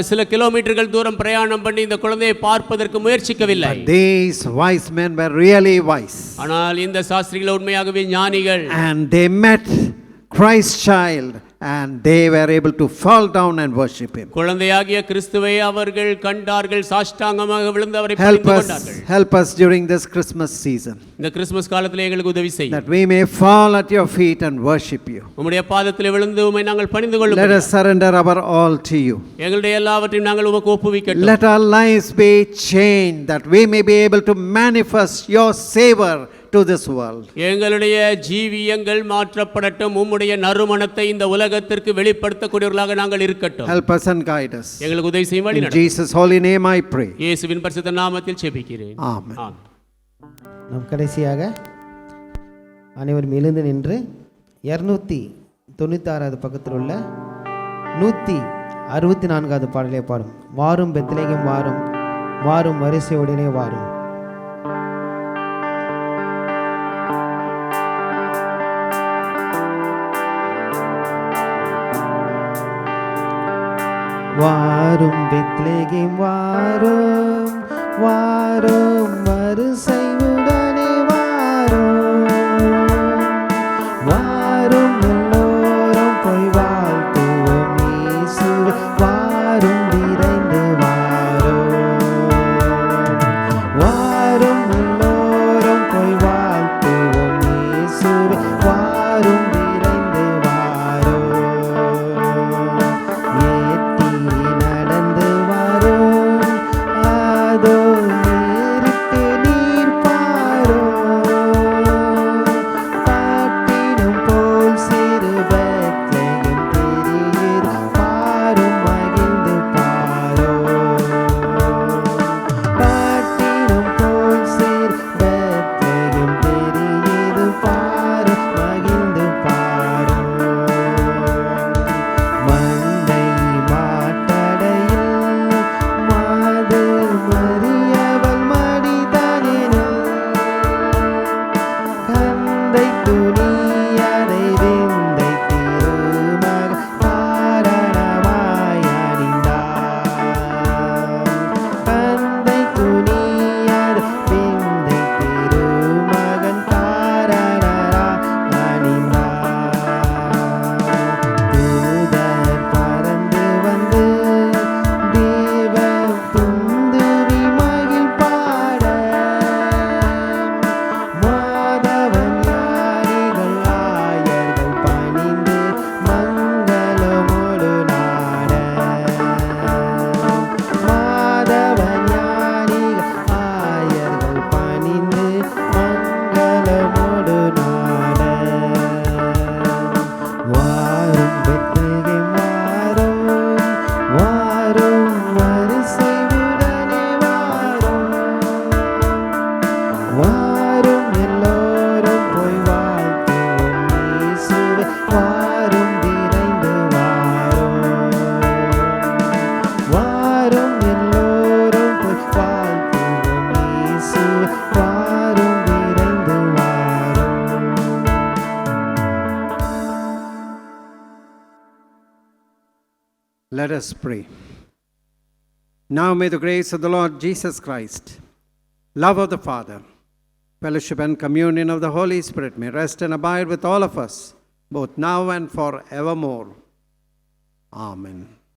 சில கிலோமீட்டர்கள் தூரம் பிரயாணம் பண்ணி இந்த குழந்தையை பார்ப்பதற்கு முயற்சிக்கவில்லை. But these wise men were really wise. ஆனால் இந்த சாஸ்திரிகள் உண்மையாகவே ஞானிகள். And they met Christ's child and they were able to fall down and worship him. குழந்தையாகிய கிறிஸ்துவை அவர்கள் கண்டார்கள், சாஷ்டாங்கமாக விழுந்து அவரை பணிந்து கொண்டார்கள். Help us during this Christmas season, இந்த கிறிஸ்மஸ் காலத்திலே எங்களுக்கு உதவி செய்யும். that we may fall at your feet and worship you. உம்முடைய பாதத்திலே விழுந்து உம்மை நாங்கள் பணிந்து கொள்ளும். Let us surrender our all to you. எங்களுடைய எல்லாவற்றையும் நாங்கள் உமக்கு ஒப்புவிக்கட்டும். Let our lives be changed, that we may be able to manifest your savor to this world. எங்களுடைய ஜீவியங்கள் மாற்றப்படட்டும், உம்முடைய நறுமணத்தை இந்த உலகத்திற்கு வெளிப்படுத்தக்கூடியவர்களாக நாங்கள் இருக்கட்டும். Help us and guide us. எங்களுக்கு உதவி செய்யும் வழி In நடத்தும். Jesus' holy name I pray. இயேசுவின் பரிசுத்த நாமத்தில் ஜெபிக்கிறேன். Amen. நாம் கடைசியாக அனைவரும் எழுந்து நின்று 296வது பக்கத்தில் உள்ள 164வது பாடலை பாடும். வாரும் பெத்லகேம் வாரும், வாரும் வரிசையுடனே வாரும். வாரும் பெத்லகேம் வாரும், வாரும் வரிசையுடனே வாரும், வாரும் எல்லோரும் போய் வாழ்த்துவோம் இயேசுவை, வாரும் விரைந்து வாரும், வாரும் எல்லோரும் போய் வாழ்த்துவோம் இயேசுவை, வாரும் விரைந்து வாரும். நடந்து வரும் அதோ நேருக்கு நீர் Let us pray. Now may the grace of the Lord Jesus Christ, love of the Father, fellowship and communion of the Holy Spirit may rest and abide with all of us, both now and forevermore. Amen.